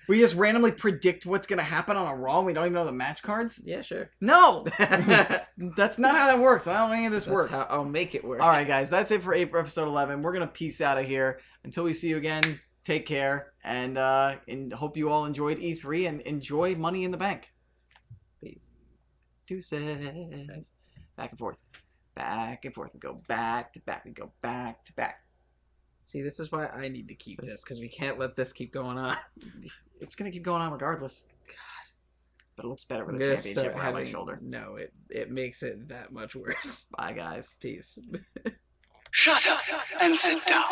We just randomly predict what's going to happen on a Raw and we don't even know the match cards? Yeah, sure. No! That's not how that works. I don't know any of this works. How I'll make it work. All right, guys. That's it for episode 11. We're going to peace out of here. Until we see you again, take care. And hope you all enjoyed E3 and enjoy Money in the Bank. Peace. Deuces. Back and forth. Back and forth. We go back to back. We go back to back. See, this is why I need to keep this, because we can't let this keep going on. It's going to keep going on regardless. God. But it looks better with a championship around my shoulder. No, it makes it that much worse. Bye, guys. Peace. Shut up and sit down.